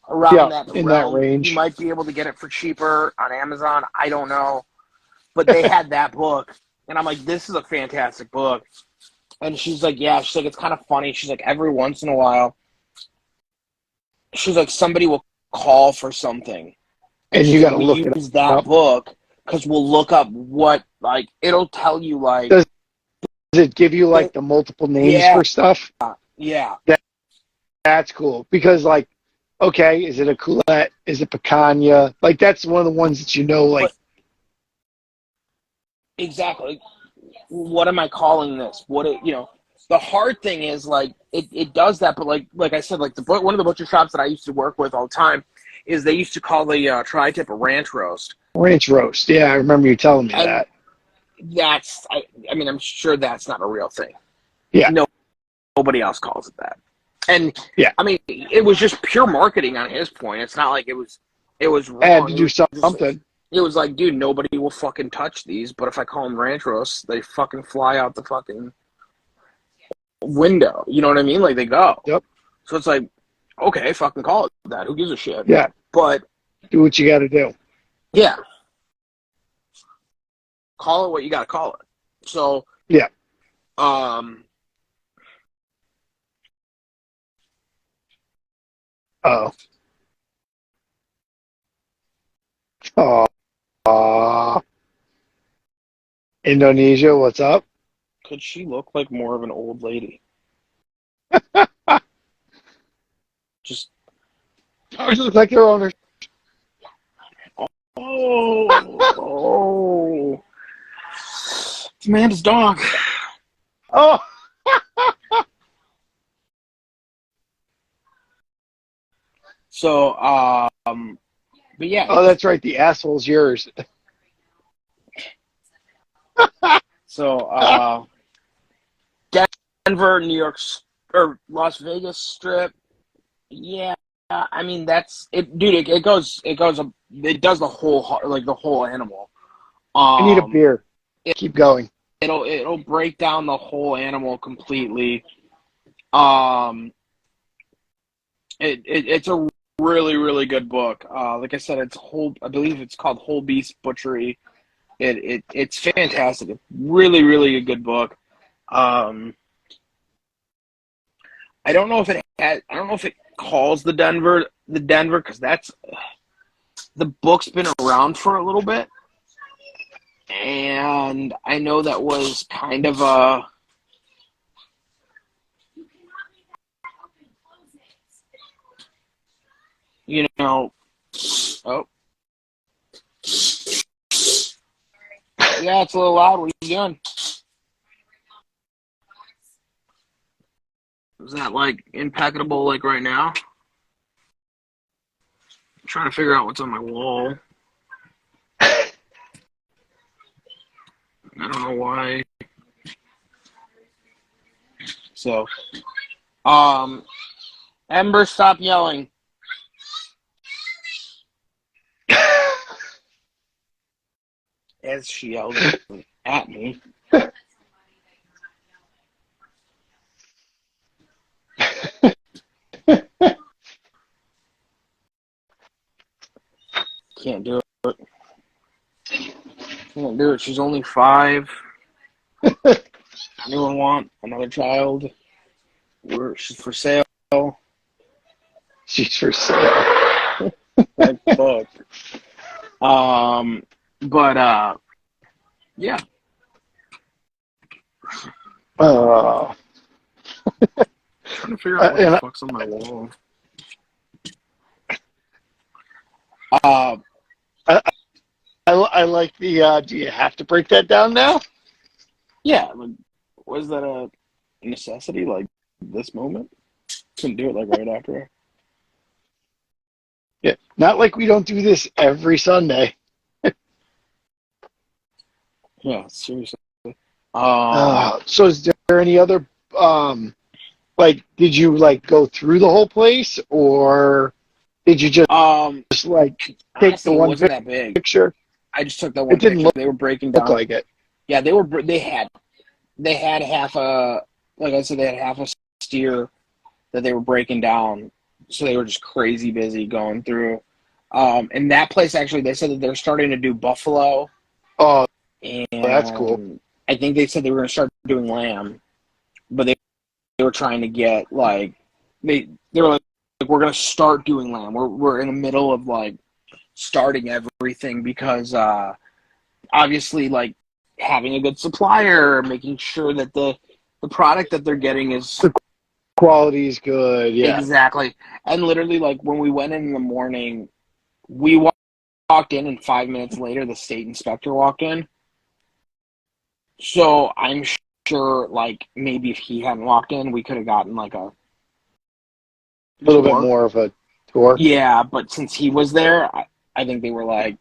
around that realm. In that range. You might be able to get it for cheaper on Amazon. I don't know, but they had that book, and I'm like, this is a fantastic book. And she's like, yeah. She's like, it's kind of funny. She's like, every once in a while, she's like, somebody will call for something, and you got to look use that book, because we'll look up what, like, it'll tell you, like, does it give you like the multiple names for stuff? Yeah. That's cool, because like, okay, is it a coulette? Is it picanha? Like, that's one of the ones that like. But, exactly. What am I calling this? The hard thing is, like, it does that, but like I said, like one of the butcher shops that I used to work with all the time is they used to call the tri-tip a ranch roast. Ranch roast, yeah, I remember you telling me that. That's, I mean, I'm sure that's not a real thing. Yeah. Nobody else calls it that. And I mean, it was just pure marketing on his point. It's not like it was wrong. I had to do something. It was like, dude, nobody will fucking touch these, but if I call them ranch roasts, they fucking fly out the fucking window. You know what I mean? Like, they go. Yep. So it's like, okay, fucking call it that. Who gives a shit? Yeah. But do what you got to do. Yeah. Call it what you got to call it. So yeah. Oh. Indonesia, what's up? Could she look like more of an old lady? Just. Dogs look like their owners. Oh. It's Amanda's dog. Oh. So, but yeah. Oh, that's right. The asshole's yours. So, Denver, New York or Las Vegas Strip. Yeah, I mean that's it, dude. It goes. It does the whole animal. I need a beer. It, Keep going. it'll break down the whole animal completely. It's a really, really good book. Like I said, I believe it's called Whole Beast Butchery. It's fantastic. It's really, really a good book. I don't know if it calls the Denver because the book's been around for a little bit, and I know that was kind of a. You know, oh, yeah, it's a little loud. What are you doing? Is that like impeccable, like right now? I'm trying to figure out what's on my wall. I don't know why. So, Ember, stop yelling. As she yelled at me. Can't do it. Can't do it. She's only 5. Anyone want another child? She's for sale. She's for sale. That book. But yeah. Trying to figure out what the fuck's on my wall. I like the. Do you have to break that down now? Yeah. Like, was that a necessity? Like this moment? Couldn't do it like right after. Yeah. Not like we don't do this every Sunday. Yeah, seriously. So is there any other like did you like go through the whole place or did you just like take honestly, the one it wasn't that big. picture? I just took that one It didn't picture. They were breaking down. look like it. Yeah, they had half a, like I said, they had half a steer that they were breaking down. So they were just crazy busy going through. And that place actually, they said that they're starting to do buffalo. Oh, And that's cool. I think they said they were going to start doing lamb, but they were trying to get like they were like we're going to start doing lamb. We're in the middle of like starting everything because obviously like having a good supplier, making sure that the product that they're getting is the quality is good. Yeah, exactly. And literally like when we went in the morning, we walked in and 5 minutes later the state inspector walked in. So I'm sure, like, maybe if he hadn't walked in, we could have gotten, like, a little bit more of a tour. Yeah, but since he was there, I think they were like,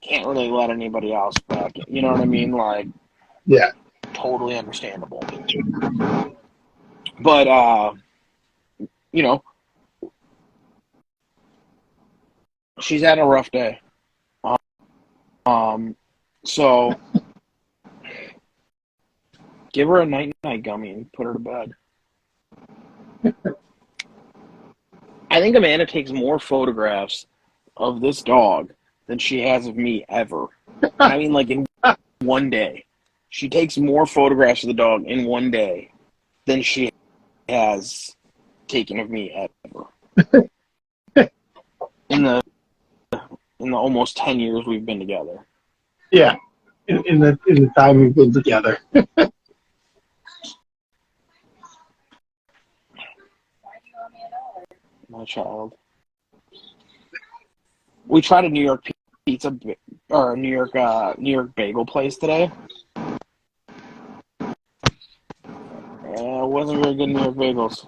can't really let anybody else back. You know what I mean? Like, yeah, totally understandable. But, you know, she's had a rough day. So give her a night-night gummy and put her to bed. I think Amanda takes more photographs of this dog than she has of me ever. And I mean, like, in one day. She takes more photographs of the dog in one day than she has taken of me ever. in the almost 10 years we've been together. Yeah, in the time we've been together. My child. We tried a New York pizza or a New York bagel place today. It wasn't very good New York bagels.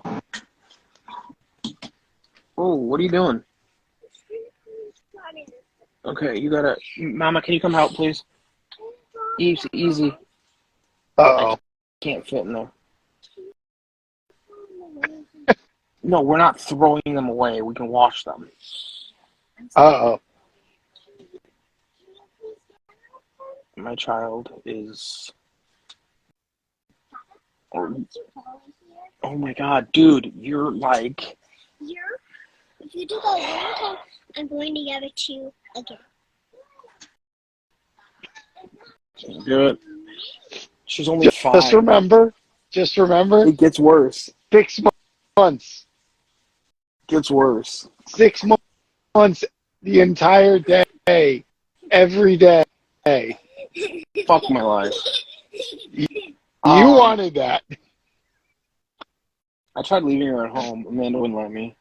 Oh, what are you doing? Okay, you gotta, Mama, can you come help, please? Easy. Uh-oh. Can't fit in there. No, we're not throwing them away. We can wash them. Uh-oh. My child is... Oh my god, dude, you're like... If you do that one more time, I'm going to give it to you again. Do it. She's only 5. Just remember, It gets worse. 6 months. Gets worse. 6 months, the entire day, every day. Fuck my life. You wanted that. I tried leaving her at home. Amanda wouldn't let me.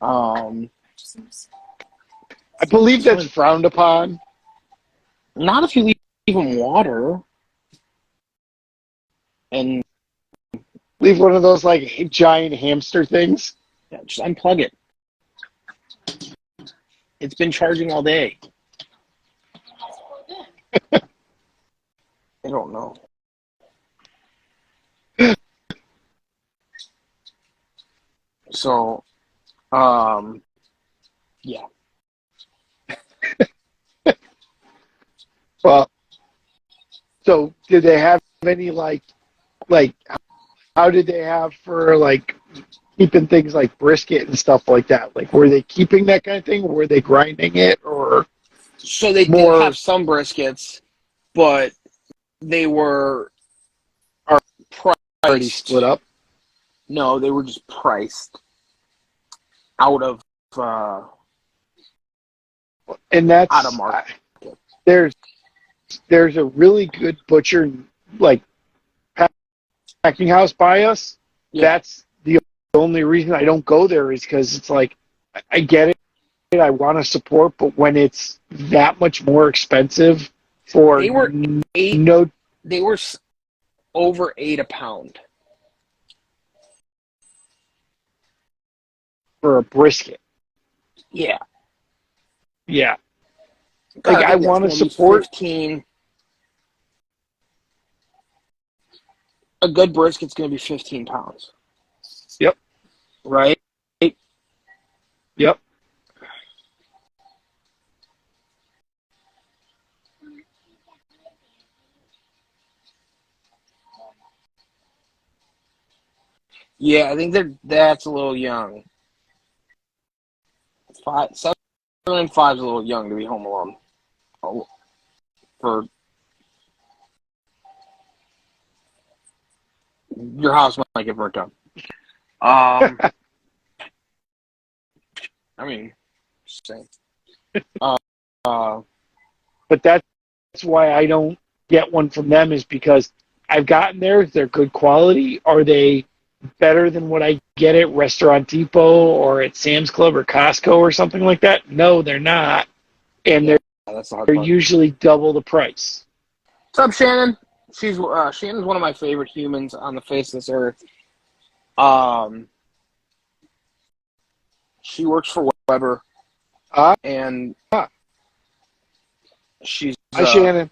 I believe that's frowned upon. Not if you leave them water. And Leave one of those like giant hamster things. yeah, just unplug it. It's been charging all day. I don't know. So, yeah. Well, so did they have any like how did they have for like keeping things like brisket and stuff like that? Like, were they keeping that kind of thing? Or were they grinding it or So they more did have some briskets, but they were already priced. split up? No, they were just priced out of And that's out of market. there's a really good butcher like packing house by us. Yeah. That's the only reason I don't go there is because it's like I get it. I want to support, but when it's that much more expensive for They were They were over $8 a pound for a brisket. Yeah. Yeah. God, Like I think want to that's gonna be support 15. A good brisket's going to be 15 pounds. Yep. Right? Yep. Yeah, I think that's a little young. 7 and 5 is a little young to be home alone. For your house might get burnt down. I mean, just saying. But that's why I don't get one from them is because I've gotten theirs. They're good quality. Are they better than what I get at Restaurant Depot or at Sam's Club or Costco or something like that? No, they're not. And that's the hard they're part. usually double the price. What's up, Shannon? Shannon's one of my favorite humans on the face of this earth. She works for Weber, and she's. Hi, Shannon.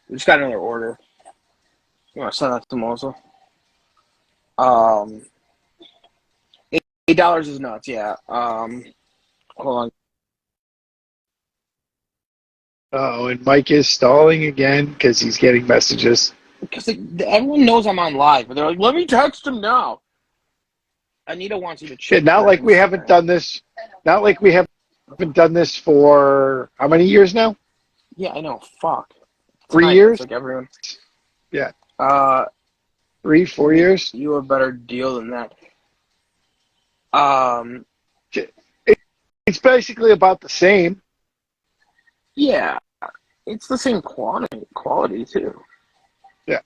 We just got another order. You want to send that to Melissa? $8 is nuts. Yeah. Hold on. Oh, and Mike is stalling again because he's getting messages. Because everyone knows I'm on live, but they're like, "Let me text him now." Anita wants you to check. Shit, not like we haven't done this. Not like we haven't done this for how many years now? Yeah, I know. Fuck. 3 years? It's like everyone. Yeah. 3, 4 years? You have a better deal than that. It's basically about the same. Yeah, it's the same quality too. Yeah.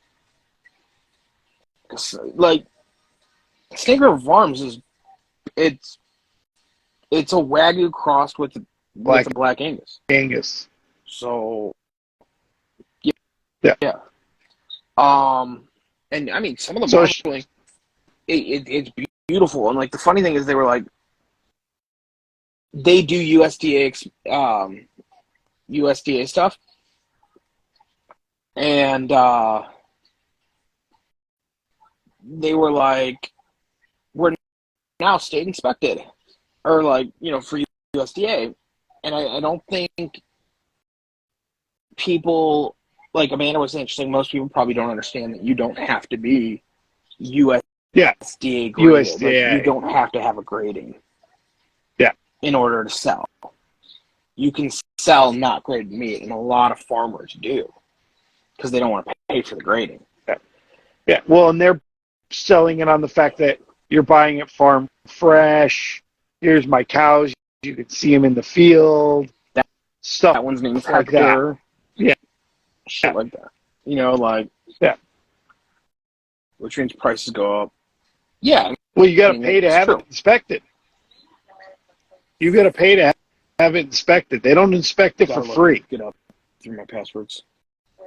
Like, Stinker Farms it's a Wagyu crossed with a Black Angus. Angus. So, yeah. And I mean, some of the marbling, it's beautiful. And like the funny thing is, they were like, they do USDA stuff, and they were like, we're now state inspected, or like, for USDA. And I don't think people, like Amanda was saying, she's like, most people probably don't understand that you don't have to be USDA graded. USDA. Like, you don't have to have a grading. Yeah. In order to sell. You can sell not graded meat, and a lot of farmers do because they don't want to pay for the grading. Yeah. Well, and they're selling it on the fact that you're buying it farm fresh. Here's my cows. You can see them in the field. That one's named like Hector. That. Yeah. Shit like that. Like. Yeah. Which means prices go up. Yeah. Well, you got to pay to have it inspected. You got to pay to have it inspected. They don't inspect it for free. Get up through my passwords. I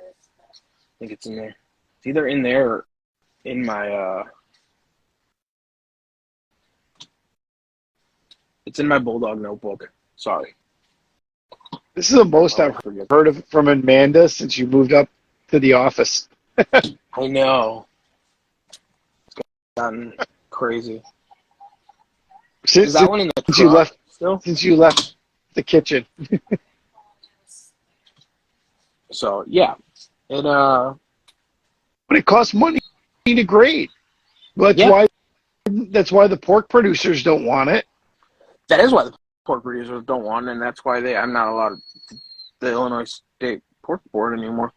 think it's in there. It's either in there or in my. It's in my Bulldog notebook. Sorry. This is the most I've heard of from Amanda since you moved up to the office. I know. It's gotten crazy. Is that one in the truck still? Since you left the kitchen. So yeah, but it costs money to grade. Well, that's why the pork producers don't want it. That is why the pork producers don't want it, and that's why I'm not allowed the Illinois State Pork Board anymore.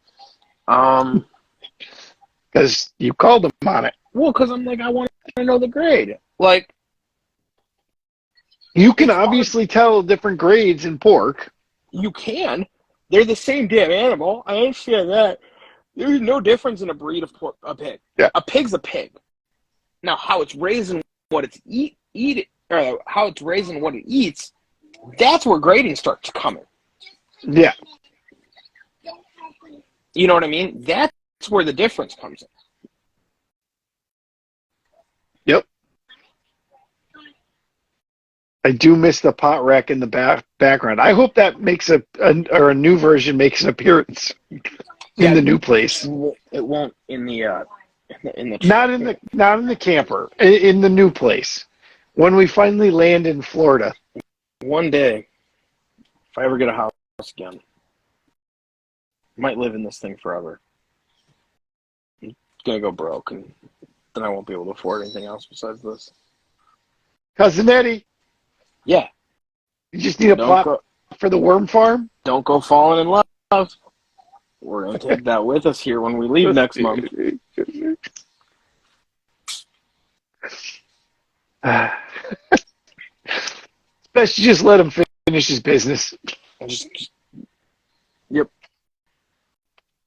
Because you called them on it. Well, because I'm like, I want to know the grade. Like, you can obviously tell different grades in pork. You can. They're the same damn animal. I understand that. There's no difference in a breed of pork, a pig. Yeah. A pig's a pig. Now, how it's raised and what it's or how it's raised and what it eats, that's where grading starts coming. Yeah. You know what I mean? That's where the difference comes in. Yep. I do miss the pot rack in the background. I hope that makes a new version makes an appearance in the new place. It won't in the not in the camper, in the new place. When we finally land in Florida. One day, if I ever get a house again, I might live in this thing forever. I'm gonna go broke, and then I won't be able to afford anything else besides this. Cousin Eddie. Yeah. You just need a plot for the worm farm? Don't go falling in love. We're going to take that with us here when we leave next month. Best you just let him finish his business. Yep.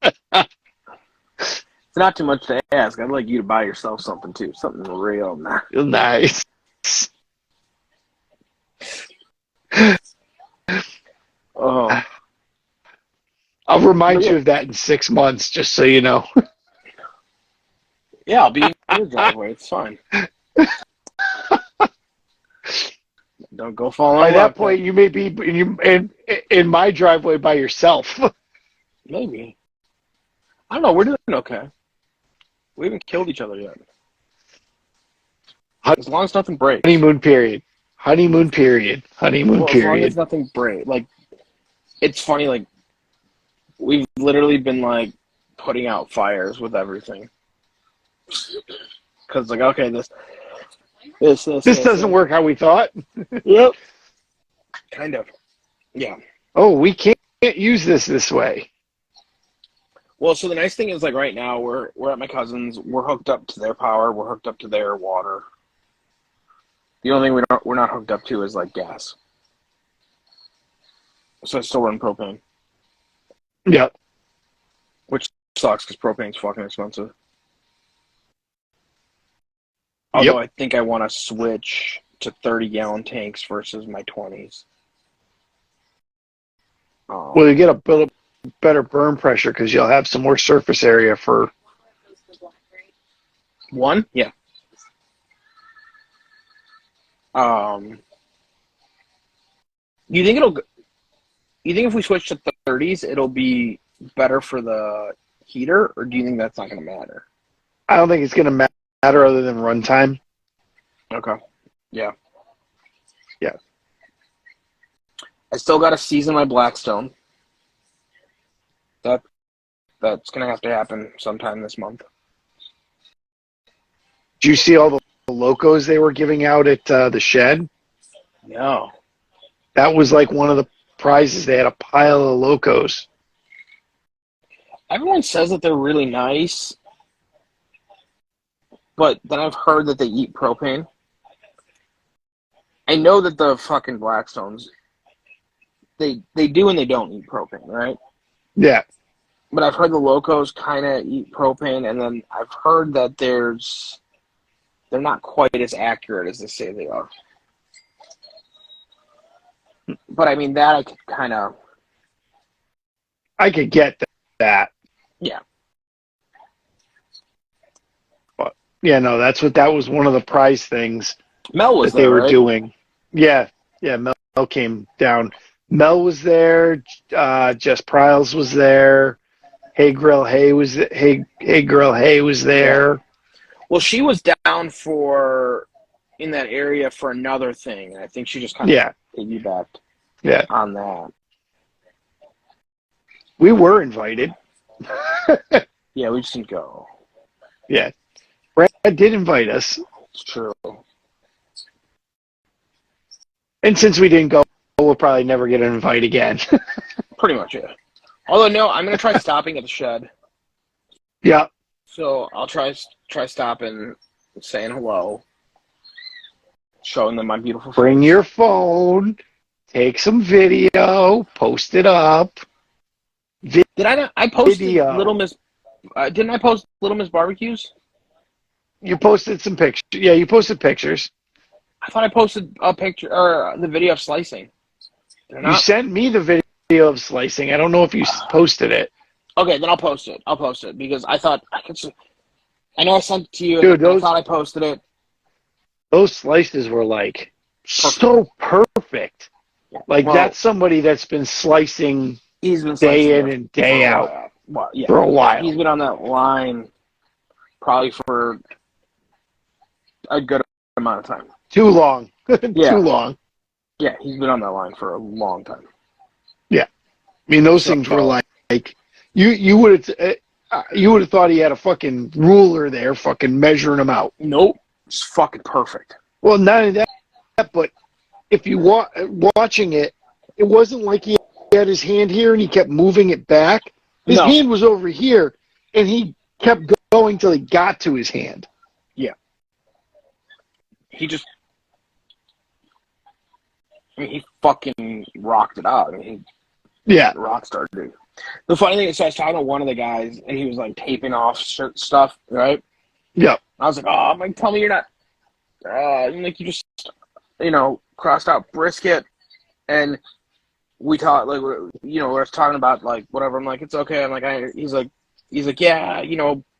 It's not too much to ask. I'd like you to buy yourself something, too. Something real nice. Oh, I'll remind you of that in 6 months, just so you know. Yeah, I'll be in your driveway. It's fine. Don't go falling. By that point, you may be in my driveway by yourself. Maybe. I don't know. We're doing okay. We haven't killed each other yet. As long as nothing breaks. Honeymoon period. Honeymoon period. Honeymoon period. As long as nothing breaks. Like, it's funny, like, we've literally been, like, putting out fires with everything. Because, like, okay, this doesn't work how we thought. Yep. Kind of. Yeah. Oh, we can't use this way. Well, so the nice thing is, like, right now, we're at my cousin's. We're hooked up to their power. We're hooked up to their water. The only thing we're not hooked up to is, like, gas. So I still run propane. Yep. Which sucks because propane's fucking expensive. Although I think I want to switch to 30-gallon tanks versus my 20s. Well, you get a better burn pressure because you'll have some more surface area for... One? Yeah. You think if we switch to 30s, it'll be better for the heater, or do you think that's not going to matter? I don't think it's going to other than runtime. Okay. Yeah. Yeah. I still got to season my Blackstone. That's gonna have to happen sometime this month. Did you see all the locos they were giving out at the shed? No. That was like one of the prizes. They had a pile of locos. Everyone says that they're really nice, but then I've heard that they eat propane. I know that the fucking Blackstones, they do and they don't eat propane, right? Yeah. But I've heard the locos kind of eat propane, and then I've heard that they're not quite as accurate as they say they are. But I mean, that I could kind of... I could get that. Yeah. But, yeah, no, that was one of the prize things Mel was that they there, were right? doing. Yeah, Mel came down. Mel was there. Jess Pryles was there. Hey Girl Hey was there. Yeah. Well, she was down in that area for another thing, and I think she just kind of piggybacked on that. We were invited. Yeah, we just didn't go. Yeah. Brad did invite us. It's true. And since we didn't go, we'll probably never get an invite again. Pretty much, yeah. Although, no, I'm going to try stopping at the shed. Yeah. So I'll try stopping, saying hello, showing them my beautiful face. Bring your phone, take some video, post it up. Did I not? I posted Video. Little Miss... didn't I post Little Miss Barbecues? You posted some pictures. Yeah, you posted I thought I posted a picture or the video of slicing. Did I not? You sent me the video of slicing. I don't know if you posted it. Okay, then I'll post it. Because I thought I could. I know I sent it to you. Dude, I thought I posted it. Those slices were like so perfect. Yeah. Like that's somebody that's been slicing. He's been day in and day out for a while. He's been on that line probably for a good amount of time. Too long. Too long. Yeah, he's been on that line for a long time. Yeah, I mean those things were like you would have thought he had a fucking ruler there, fucking measuring them out. Nope, it's fucking perfect. Well, not only that, but if you watching it, it wasn't like he had his hand here and he kept moving it back. His hand was over here, and he kept going till he got to his hand. Yeah. He fucking rocked it out. I mean, rock star dude. The funny thing is, so I was talking to one of the guys, and he was like taping off shirt stuff, right? Yeah. I was like, oh, I'm like, tell me you're not, like you just, crossed out brisket, and we talked, like, we were talking about, like, whatever. I'm like, it's okay. I'm like, he's like, yeah,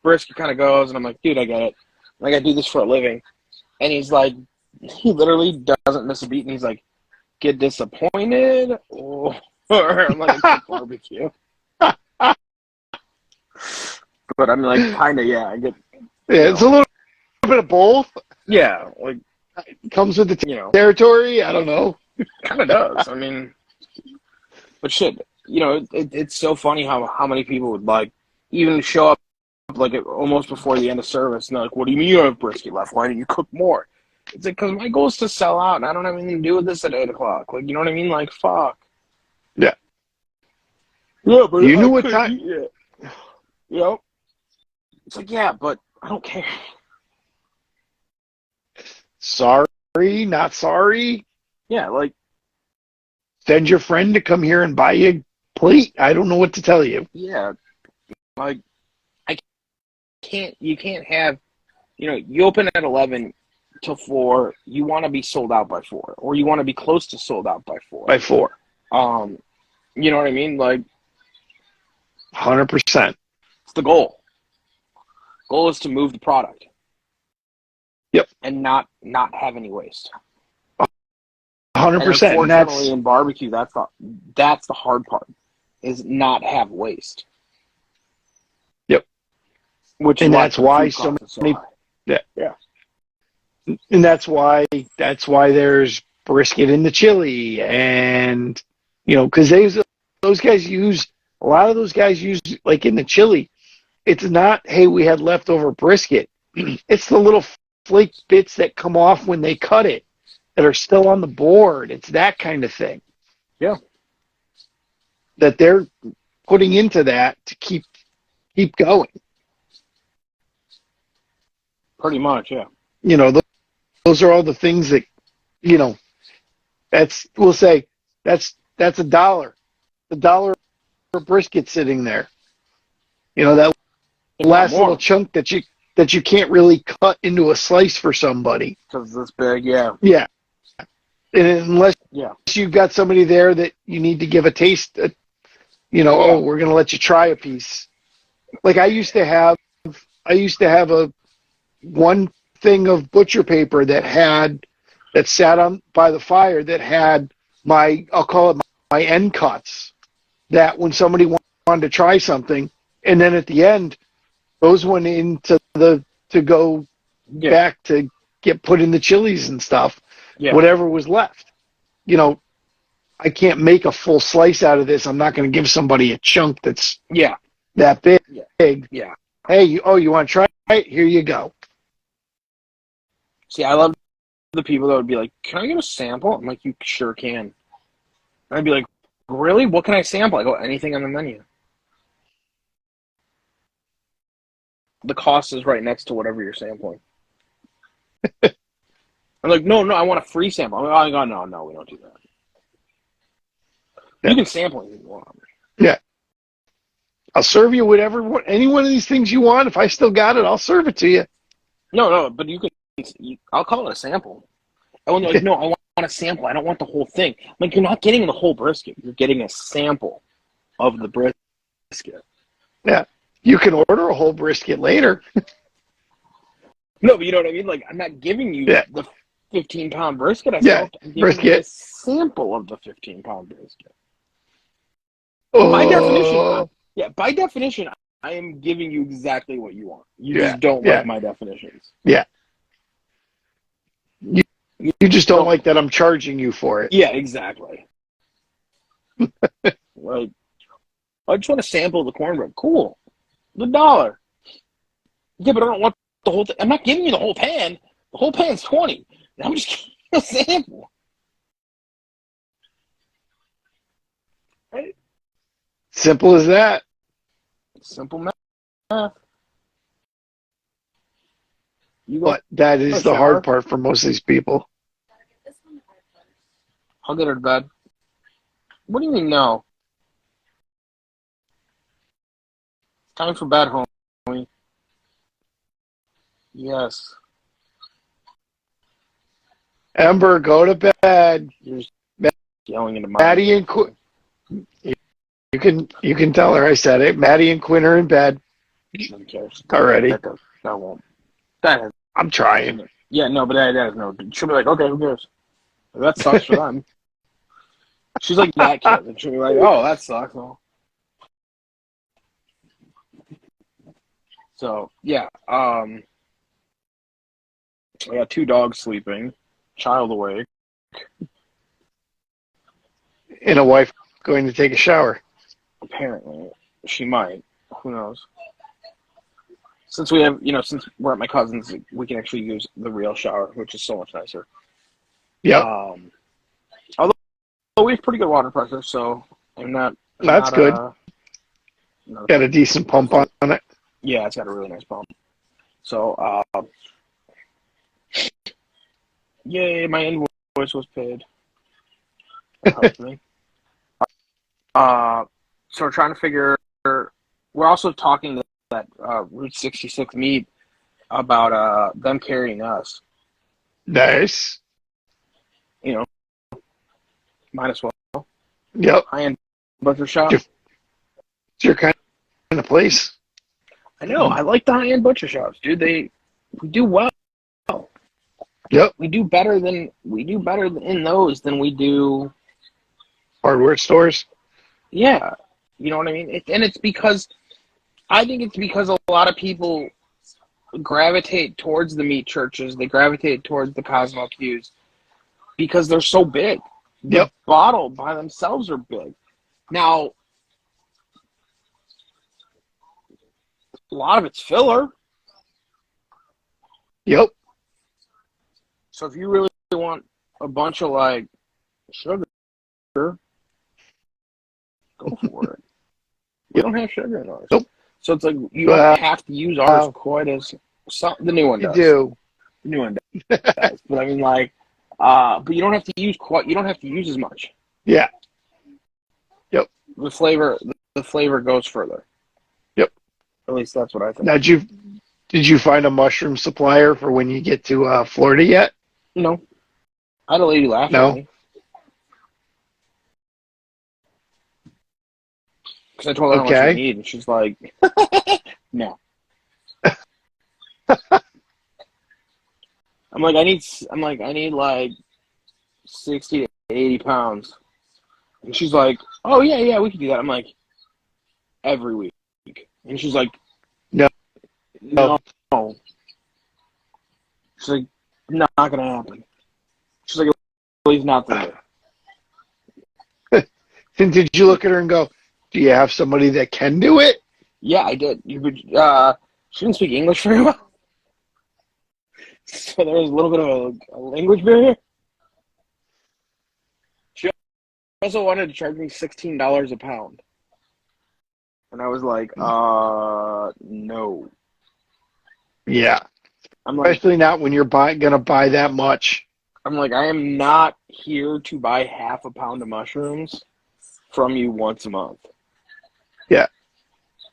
brisket kind of goes. And I'm like, dude, I get it. Like, I do this for a living. And he's like, he literally doesn't miss a beat. And he's like, get disappointed? Or I'm like, it's barbecue. But I'm like, kind of, yeah, I get. Yeah, it's a little bit of both. Yeah, like. It comes with the territory. I don't know. Kind of does. I mean. But shit, it's so funny how many people would like even show up like almost before the end of service and they're like, what do you mean you have brisket left? Why didn't you cook more? It's like, because my goal is to sell out and I don't have anything to do with this at 8 o'clock. Like, you know what I mean? Like, fuck. Yeah. Yeah, but you knew what time. Yep. It's like, yeah, but I don't care. Sorry, not sorry. Yeah, like. Send your friend to come here and buy you a plate. I don't know what to tell you. Yeah. Like, you can't have, you open at 11 till 4. You want to be sold out by 4. Or you want to be close to sold out by 4. By 4. You know what I mean? Like. 100%. It's the goal. Goal is to move the product. Yep. And not have any waste. 100%. And unfortunately, in barbecue, that's the hard part, is not have waste. Yep. Which and is that's why so many. Yeah. Yeah. And that's why there's brisket in the chili, and because those guys use a lot of those guys use like in the chili. It's not, hey, we had leftover brisket. It's the little flake bits that come off when they cut it that are still on the board. It's that kind of thing. Yeah. That they're putting into that to keep going. Pretty much, yeah. Those are all the things that, we'll say that's $1. $1 for brisket sitting there. That last little chunk that you can't really cut into a slice for somebody. Because it's big, yeah. Yeah. And unless you've got somebody there that you need to give a taste, oh, we're going to let you try a piece. Like I used to have a one thing of butcher paper that sat on by the fire that had I'll call it my end cuts, that when somebody wanted to try something, and then at the end, those went into to go back to get put in the chilies and stuff, whatever was left. I can't make a full slice out of this. I'm not going to give somebody a chunk that's that big. Yeah. Hey, you want to try it? Here you go. See, I love the people that would be like, can I get a sample? I'm like, you sure can. And I'd be like, really? What can I sample? I go, anything on the menu. The cost is right next to whatever you're sampling. I'm like, no, I want a free sample. I'm like, oh, no, we don't do that. You can sample anything you want. Yeah. I'll serve you any one of these things you want. If I still got it, I'll serve it to you. No, but I'll call it a sample. And when they're like, no, I want a sample. I don't want the whole thing. I'm like, you're not getting the whole brisket. You're getting a sample of the brisket. Yeah. You can order a whole brisket later. No, but you know what I mean? Like, I'm not giving you the 15-pound brisket. I'm giving you a sample of the 15-pound brisket. By definition, I am giving you exactly what you want. You just don't like my definitions. Yeah. You just don't like that I'm charging you for it. Yeah, exactly. Like, I just want to sample the cornbread. Cool. $1. Yeah, but I don't want the whole thing. I'm not giving you the whole pan. The whole pan's $20. I'm just giving you a sample. Right? Simple as that. Simple math. But that is the hard part for most of these people. I'll get her to bed. What do you mean no? Time for bed, homie. Yes. Ember, go to bed. You're just yelling into my Maddie and Quinn. You can tell her I said it. Maddie and Quinn are in bed. Nobody cares. Already. That won't. I'm trying. Yeah, no, but that has no. She'll be like, okay, who cares? That sucks for them. She's like that kid, and she'll be like, oh, that sucks. Well. So yeah, I got 2 dogs sleeping, child awake, and a wife going to take a shower. Apparently, she might. Who knows? Since we have, since we're at my cousin's, we can actually use the real shower, which is so much nicer. Yeah. Although we have pretty good water pressure, so I'm not. That's good. Got a decent pump on it. Yeah, it's got a really nice pump. So, yay, my invoice was paid. That helped me. So we're trying to figure. We're also talking to that Route 66 meet about them carrying us. Nice. Might as well. Yep. High-end butcher shop. It's your kind of place. I know. I like the high-end butcher shops, dude. We do well. Yep. We do better in those than we do hardware stores. Yeah, you know what I mean. I think it's because a lot of people gravitate towards the meat churches. They gravitate towards the Cosmo Qs because they're so big. The bottle by themselves are big. Now, a lot of it's filler. Yep. So if you really want a bunch of like sugar, go for it. We don't have sugar in ours. Nope. So it's like you don't have to use ours quite as the new one does. You do. The new one does. But I mean, like, but you don't have to use as much. Yeah. Yep. The flavor goes further. Yep. At least that's what I think. Now, did you find a mushroom supplier for when you get to Florida yet? No. I had a lady laugh at me. Because I told her how much I need, and she's like, no. I'm like, I need like 60 to 80 pounds. And she's like, oh, yeah, we can do that. I'm like, every week. And she's like, no. She's like, not going to happen. She's like, please not for me. And did you look at her and go, do you have somebody that can do it? Yeah, I did. She didn't speak English very well. So there was a little bit of a language barrier. She also wanted to charge me $16 a pound. And I was like, no. Yeah. I'm like, especially not when you're going to buy that much. I'm like, I am not here to buy half a pound of mushrooms from you once a month. Yeah.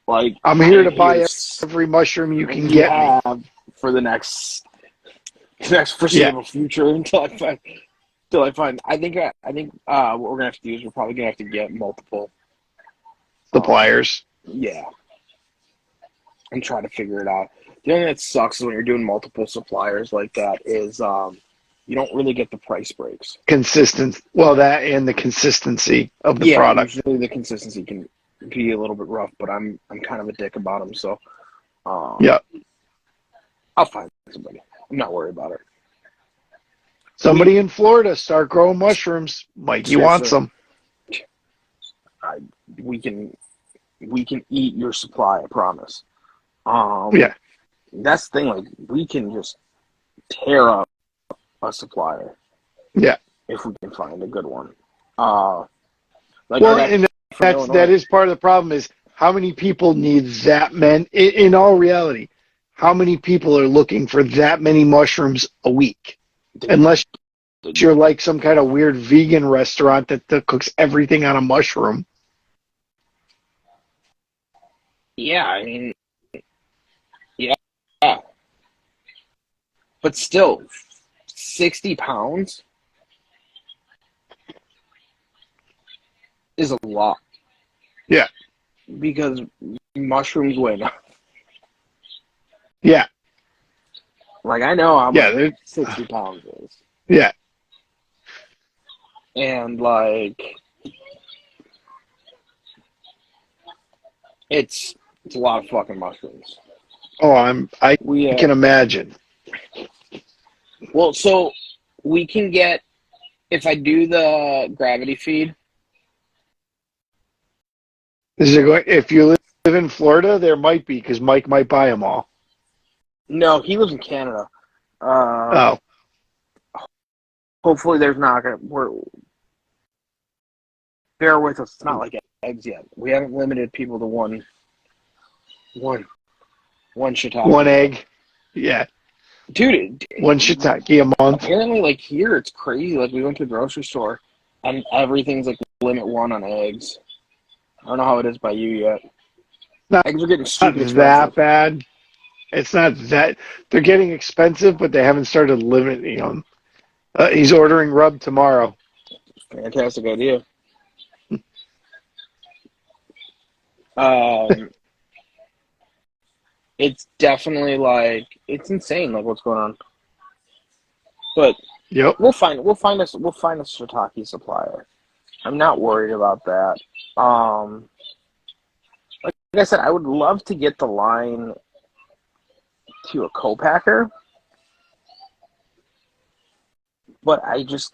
Like, I'm here to buy every mushroom you can get me for the next foreseeable future until I find. I think what we're gonna have to do is we're probably gonna have to get multiple suppliers. Yeah. And try to figure it out. The only thing that sucks is when you're doing multiple suppliers like that is you don't really get the price breaks. Well, that and the consistency of the product. Usually the consistency can be a little bit rough, but I'm kind of a dick about them, so yeah, I'll find somebody. I'm not worried about it. Somebody in Florida start growing mushrooms. Mikey wants them. We can eat your supply, I promise. Yeah, that's the thing. Like, we can just tear up a supplier. Yeah, if we can find a good one. That is part of the problem is how many people need that many. In all reality, how many people are looking for that many mushrooms a week? Unless you're like some kind of weird vegan restaurant that cooks everything on a mushroom. Yeah, I mean, yeah. But still, 60 pounds is a lot. Yeah. Because mushrooms weigh nothing. Yeah. Like, I know how much 60 pounds is. Yeah. And, like, it's a lot of fucking mushrooms. Oh, I can imagine. Well, so we can get, if I do the gravity feed. If you live in Florida, there might be, because Mike might buy them all. No, he lives in Canada. Oh. Hopefully there's not going to, bear with us. It's not like eggs yet. We haven't limited people to one shiitake. One egg. Yeah. Dude. One shiitake a month. Apparently, like, here, it's crazy. Like, we went to the grocery store, and everything's, like, limit 1 on eggs. I don't know how it is by you yet. Eggs are getting stupid expensive. That bad. It's not that. They're getting expensive, but they haven't started limiting them. He's ordering rub tomorrow. Fantastic idea. It's definitely, like, it's insane, like, what's going on. But yep, we'll find a shiitake supplier. I'm not worried about that. Like I said, I would love to get the line to a co-packer, but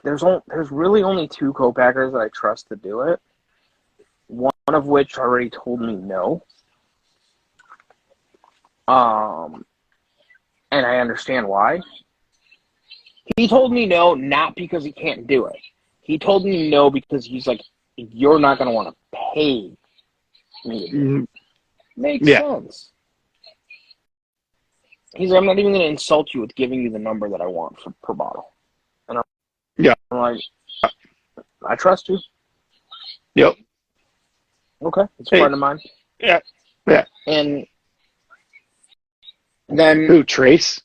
there's really only 2 co-packers that I trust to do it. One of which already told me no. And I understand why. He told me no, not because he can't do it. He told me no because he's like, you're not going to want to pay me to do it. Makes sense. He's like, I'm not even going to insult you with giving you the number that I want per bottle. And I'm like, I trust you. Yep. Okay, it's a friend of mine. Yeah. And then... Who, Trace?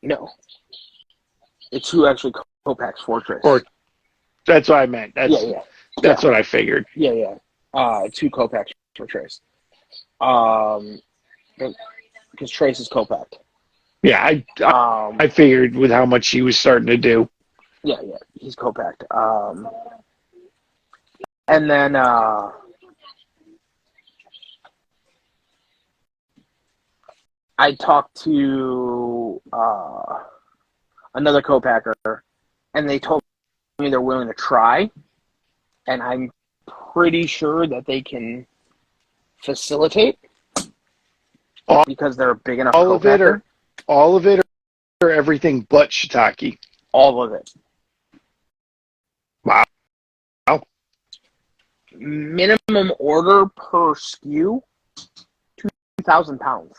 No. It's who actually co-packs for Trace. Or, that's what I meant. That's what I figured. Yeah. It's who co-packs for Trace. Because Trace is co-packed. Yeah, I figured with how much he was starting to do. Yeah, he's co-packed. And then I talked to another co-packer, and they told me they're willing to try, and I'm pretty sure that they can facilitate because they're a big enough co-packer. All of it or everything but shiitake? All of it. Wow. Minimum order per SKU, 2,000 pounds.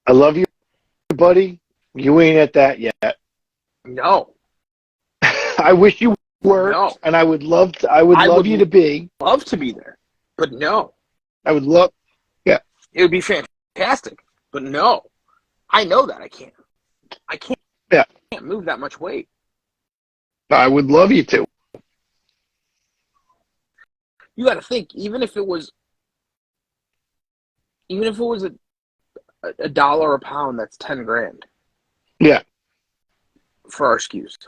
I love you, buddy. You ain't at that yet. No. I wish you were, and I would love to. I would love you to be. Love to be there, but no. I would love. Yeah. It would be fantastic, but no. I know that I can't. I can't move that much weight. I would love you to. You got to think, even if it was a dollar a pound, that's 10 grand. Yeah. For our SKUs.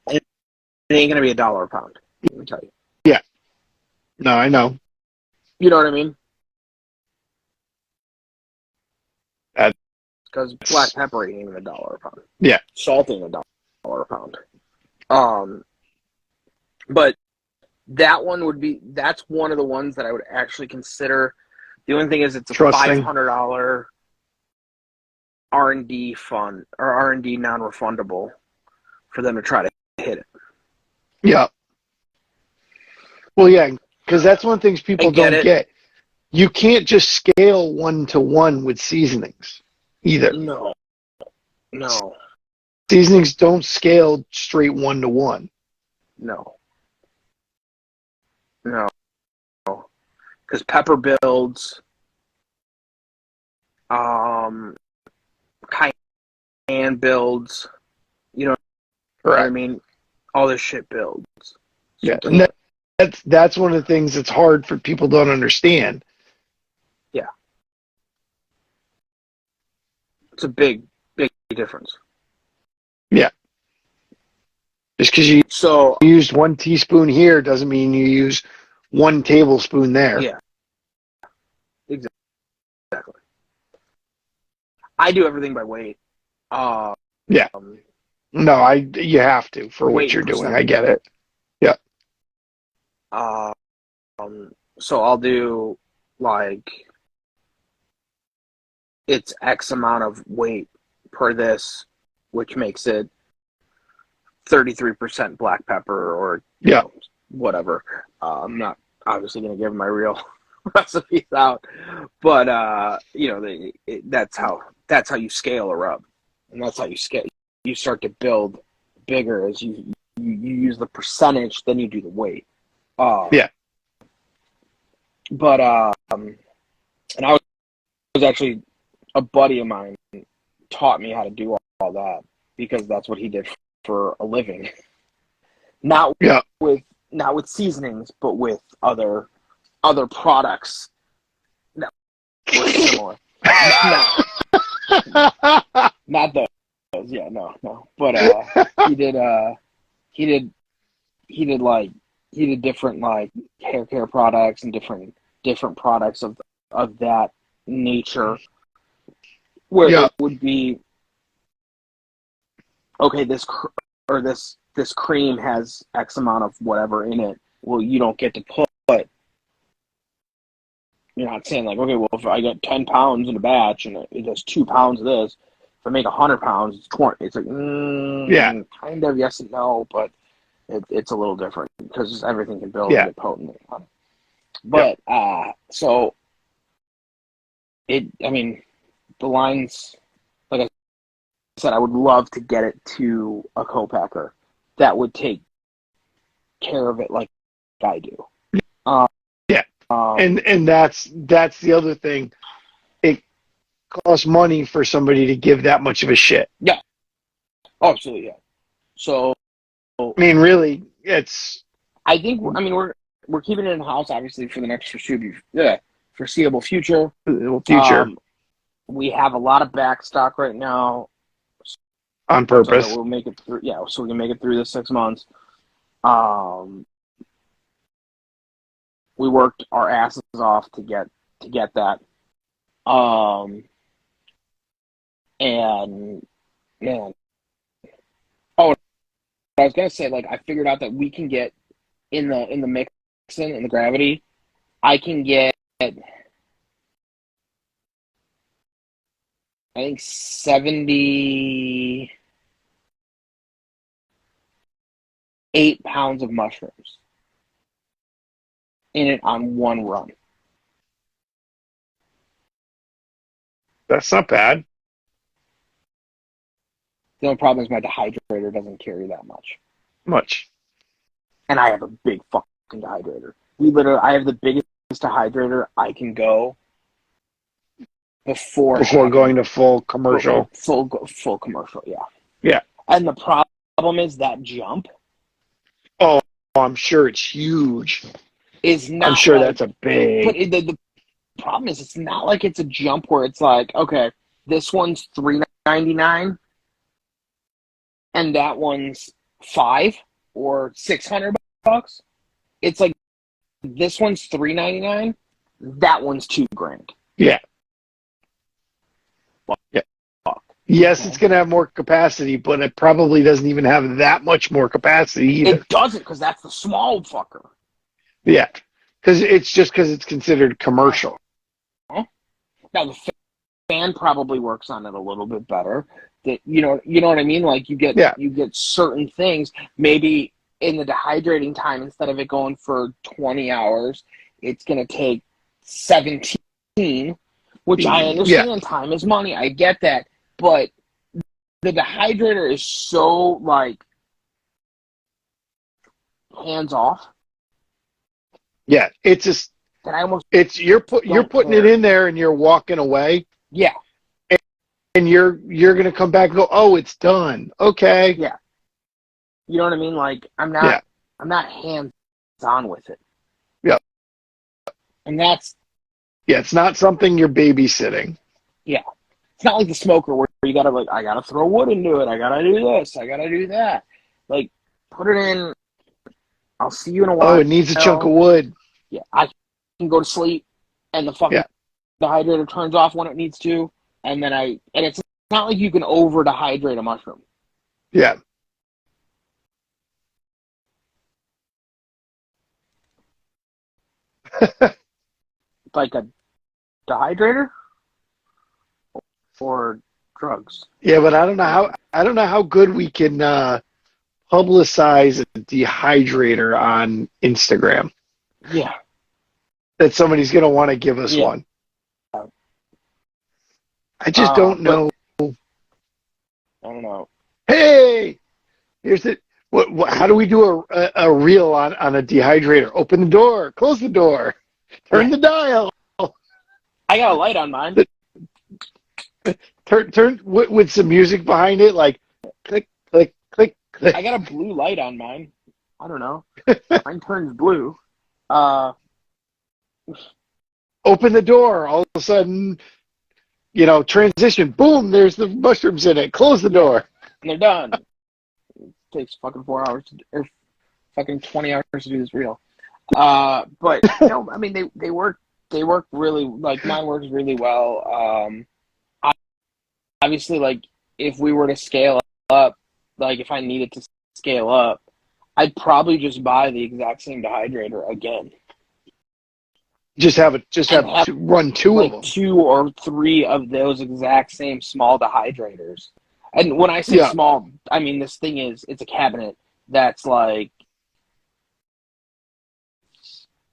And it ain't going to be $1 a pound, let me tell you. Yeah. No, I know. You know what I mean? Because black pepper ain't even $1 a pound. Yeah. Salt ain't $1 a pound. But that one that's one of the ones that I would actually consider. The only thing is it's a $500 R&D fund or R&D non-refundable for them to try to hit it. Yeah. Well, yeah, because that's one of the things people don't get. You can't just scale 1-to-1 with seasonings either. No. Seasonings don't scale straight 1-to-1. No. Because pepper builds, cayenne builds, you know what I mean? All this shit builds. Yeah, and that's one of the things that's hard for people don't understand. Yeah. It's a big difference. Yeah. Just because you used 1 teaspoon here doesn't mean you use 1 tablespoon there. Yeah. Exactly. I do everything by weight. Yeah. No, you have to for what you're doing. I get it. Yeah. So I'll do it's X amount of weight per this, which makes it 33% black pepper or whatever. I'm not obviously going to give my real recipes out, but that's how you scale a rub, and that's how you scale. You start to build bigger as you use the percentage, then you do the weight. But and I was actually a buddy of mine taught me how to do all that because that's what he did for a living. Not with seasonings, but with other products that were similar. Not those. Yeah, no. But he did different hair care products and different products of that nature where Yeah. it would be, okay, this cream has X amount of whatever in it. Well, you don't get to put. You're not saying like, okay, well, if I get 10 pounds in a batch and it does 2 pounds of this, if I make 100 pounds, it's 20. It's like, Yeah. kind of yes and no, but it's a little different because everything can build Yeah. and get potent. But so I mean, the lines, like I said, I would love to get it to a co-packer that would take care of it like I do. Yeah. And that's the other thing. It costs money for somebody to give that much of a shit. Yeah. Oh, absolutely, yeah. So I mean, really, it's. I think we're keeping it in house, obviously, for the next foreseeable future. Future. We have a lot of back stock right now, On so purpose. that we'll make it through. Yeah, so we can make it through the 6 months. We worked our asses off to get that. And man, oh, I was gonna say, like, I figured out that we can get in the mixing in the gravity. I can get, I think 78 pounds of mushrooms in it on one run. That's not bad. The only problem is my dehydrator doesn't carry that Much. and I have a big fucking dehydrator. I have the biggest dehydrator I can go before going to full commercial. Full commercial, yeah. Yeah. And the problem is that jump Oh, I'm sure it's huge. is not. I'm sure like, that's a big. But the problem is, it's not like it's a jump where it's like, okay, this one's $3.99 and that one's $500 or $600. It's like this one's $3.99, that one's $2,000. Yeah. Fuck. Yeah. Yes, it's going to have more capacity, but it probably doesn't even have that much more capacity either. It doesn't, because that's the small fucker. Yeah, because it's considered commercial. Huh? Now the fan probably works on it a little bit better. That you know what I mean. Like you get certain things. Maybe in the dehydrating time, instead of it going for 20 hours, it's going to take 17. Which I understand. Yeah. Time is money. I get that, but the dehydrator is so like hands off. Yeah, it's just that I almost you're putting it in there and you're walking away. Yeah, and you're gonna come back and go, oh, it's done. Okay. Yeah, you know what I mean. Like I'm not hands on with it. Yeah, and that's. Yeah, it's not something you're babysitting. Yeah. It's not like the smoker where you gotta I gotta throw wood into it. I gotta do this. I gotta do that. Like, put it in. I'll see you in a while. Oh, it needs a chunk of wood. Yeah, I can go to sleep, and the fucking dehydrator turns off when it needs to, and then and it's not like you can over dehydrate a mushroom. Yeah. Like a dehydrator or drugs. Yeah, but I don't know how good we can publicize a dehydrator on Instagram. Yeah. That somebody's gonna want to give us one. I just don't know. I don't know. Hey, here's it. What? How do we do a reel on a dehydrator? Open the door, close the door, turn the dial. I got a light on mine. Turn with some music behind it, like click, click, click, click. I got a blue light on mine. I don't know. Mine turns blue. Open the door. All of a sudden, transition. Boom! There's the mushrooms in it. Close the door. And they're done. It takes fucking 4 hours or fucking 20 hours to do this reel. But I mean, they work. They work really, like, mine works really well. obviously, like, if we were to scale up, like, if I needed to scale up, I'd probably just buy the exact same dehydrator again. Just And have run two of like them. 2 or 3 of those exact same small dehydrators. And when I say small, I mean this thing it's a cabinet that's like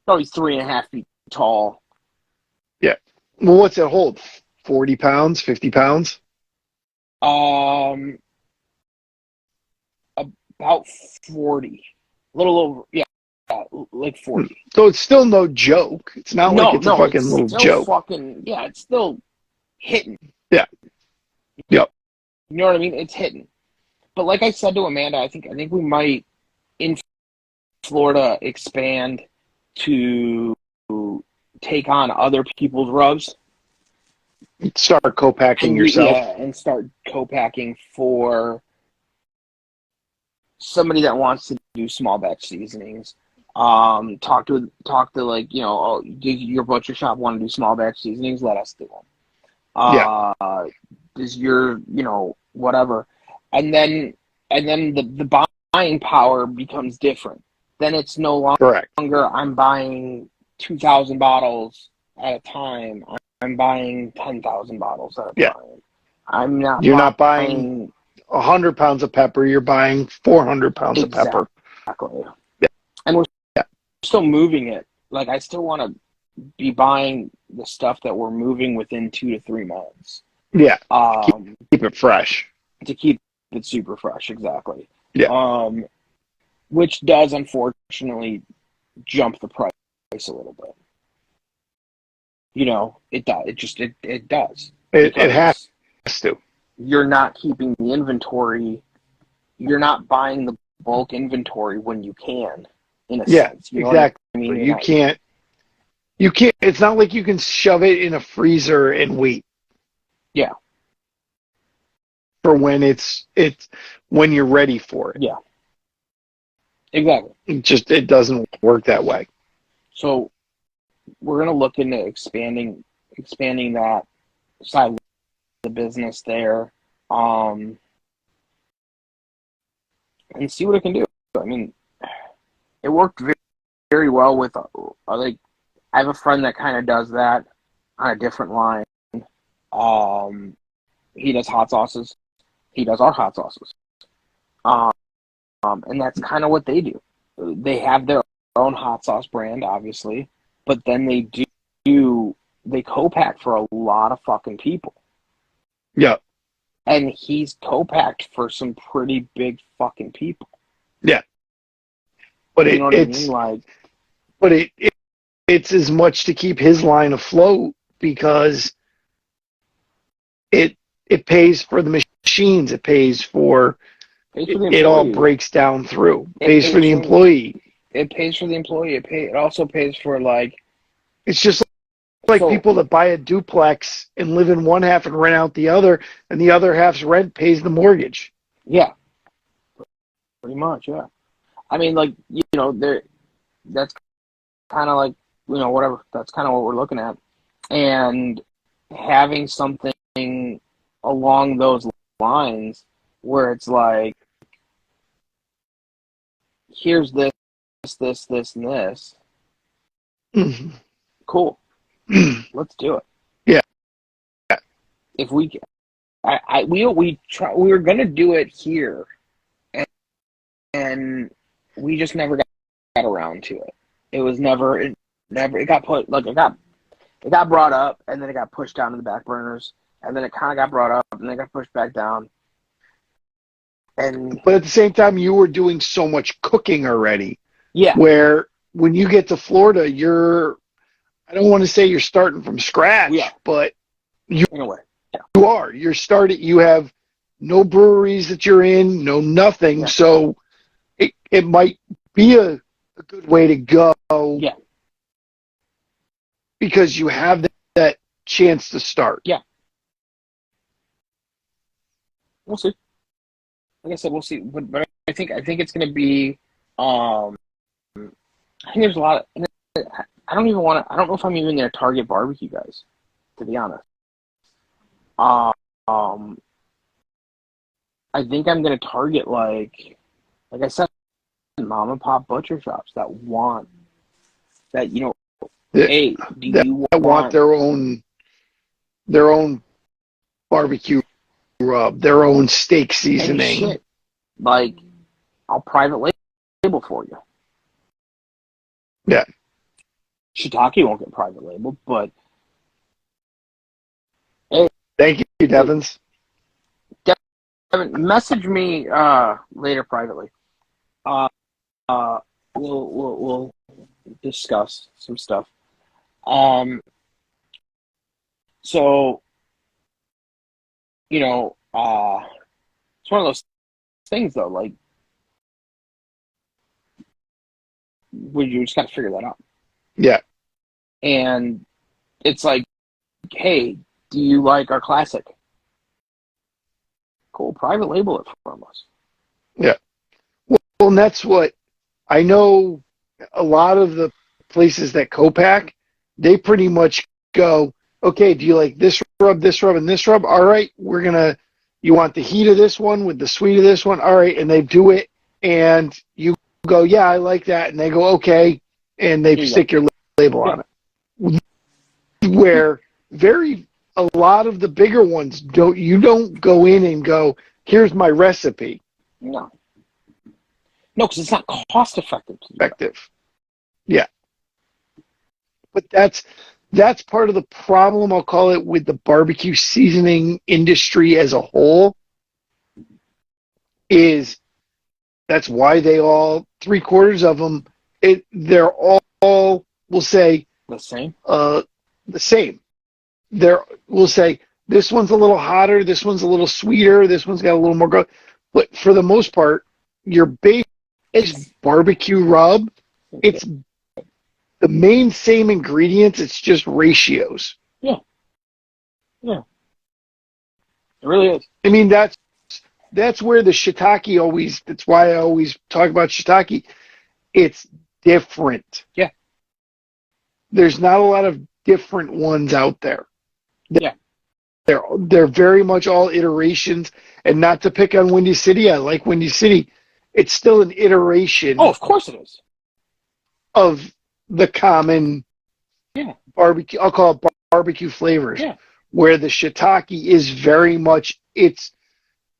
probably 3.5 feet tall. Yeah. Well, what's it hold? 40 pounds, 50 pounds? About 40. A little over, yeah, like 40. So it's still no joke. It's not like it's a fucking it's little still joke. it's still hitting. Yeah. Yep. You know what I mean? It's hitting. But like I said to Amanda, I think we might in Florida expand to take on other people's rubs. Start co-packing yourself. Yeah, and start co-packing for somebody that wants to do small batch seasonings. Talk to like, you know, oh, does your butcher shop want to do small batch seasonings? Let us do them. Does your, you know, whatever, and then the buying power becomes different. Then it's no longer I'm buying 2,000 bottles at a time. I'm buying 10,000 bottles at a time. I'm not. You're not buying 100 pounds of pepper. You're buying 400 pounds of pepper. Exactly. Yeah. And we're still moving it. Like, I still want to be buying the stuff that we're moving within 2 to 3 months. Yeah. Keep it fresh. To keep it super fresh, exactly. Yeah. Which does unfortunately jump the price a little bit. You know, it does. It does. It has to. You're not keeping the inventory. You're not buying the bulk inventory when you can, in a sense. You know exactly. I mean? You can't. It's not like you can shove it in a freezer and wait. Yeah. For when when you're ready for it. Yeah. Exactly. It doesn't work that way. So we're gonna look into expanding that side of the business there, and see what it can do. I mean, it worked very, very well with like, I have a friend that kind of does that on a different line. He does hot sauces. He does our hot sauces. And that's kind of what they do. They have their own hot sauce brand, obviously, but then they co-pack for a lot of fucking people. Yeah. And he's co-packed for some pretty big fucking people. Yeah. But you know what I mean? Like, but it's as much to keep his line afloat, because it pays for the machines, it pays for it all breaks down through. It pays for the employee. It pays for the employee. It also pays for, like, it's just like people that buy a duplex and live in one half and rent out the other, and the other half's rent pays the mortgage. Yeah. Pretty much, yeah. I mean, like, you know, that's kind of like, you know, whatever. That's kind of what we're looking at. And having something along those lines where it's like, here's this, and this. Mm-hmm. Cool. Let's do it. Yeah. If we were gonna do it here, and we just never got around to it. It was never. It got put, like, it got brought up, and then it got pushed down to the back burners, and then it kind of got brought up, and then it got pushed back down. But at the same time, you were doing so much cooking already. Yeah. Where when you get to Florida, I don't want to say you're starting from scratch, but in a way, you are. You have no breweries that you're in, no nothing. Yeah. So it might be a good way to go. Yeah. Because you have that chance to start. Yeah. We'll see. Like I said, we'll see. But I think it's going to be. I think there's a lot of. I don't know if I'm even their target barbecue guys, to be honest. I think I'm gonna target like I said, mom and pop butcher shops that want that. that, Hey, do that you want want their own barbecue rub, their own steak any seasoning. shit? Like, I'll private label for you. Yeah. Shiitake won't get private labeled, but hey, Thank you, Devins. message me later privately. Uh, we'll discuss some stuff. So it's one of those things though. Like, you just got to figure that out. Yeah. And it's like, hey, do you like our classic? Cool, private label it from us. Yeah. Well, and that's what I know. A lot of the places that co-pack, they pretty much go, okay, do you like this rub, and this rub? All right, you want the heat of this one with the sweet of this one? All right, and they do it, and you go, yeah, I like that, and they go, okay, and they stick your label on it. Where a lot of the bigger ones don't go in and go, here's my recipe. No, because it's not cost effective. Yeah. But that's part of the problem, I'll call it, with the barbecue seasoning industry as a whole, is that's why they all, three-quarters of them, they're all, we'll say, The same. The same. We'll say, this one's a little hotter, this one's a little sweeter, this one's got a little more growth. But for the most part, your base barbecue rub, it's the main same ingredients, it's just ratios. Yeah. It really is. I mean, that's where the shiitake that's why I always talk about shiitake. It's different. Yeah. There's not a lot of different ones out there. Yeah. They're very much all iterations, and not to pick on Windy City. I like Windy City. It's still an iteration. Oh, of course it is. Of the common barbecue, I'll call it barbecue flavors. Yeah. Where the shiitake is very much,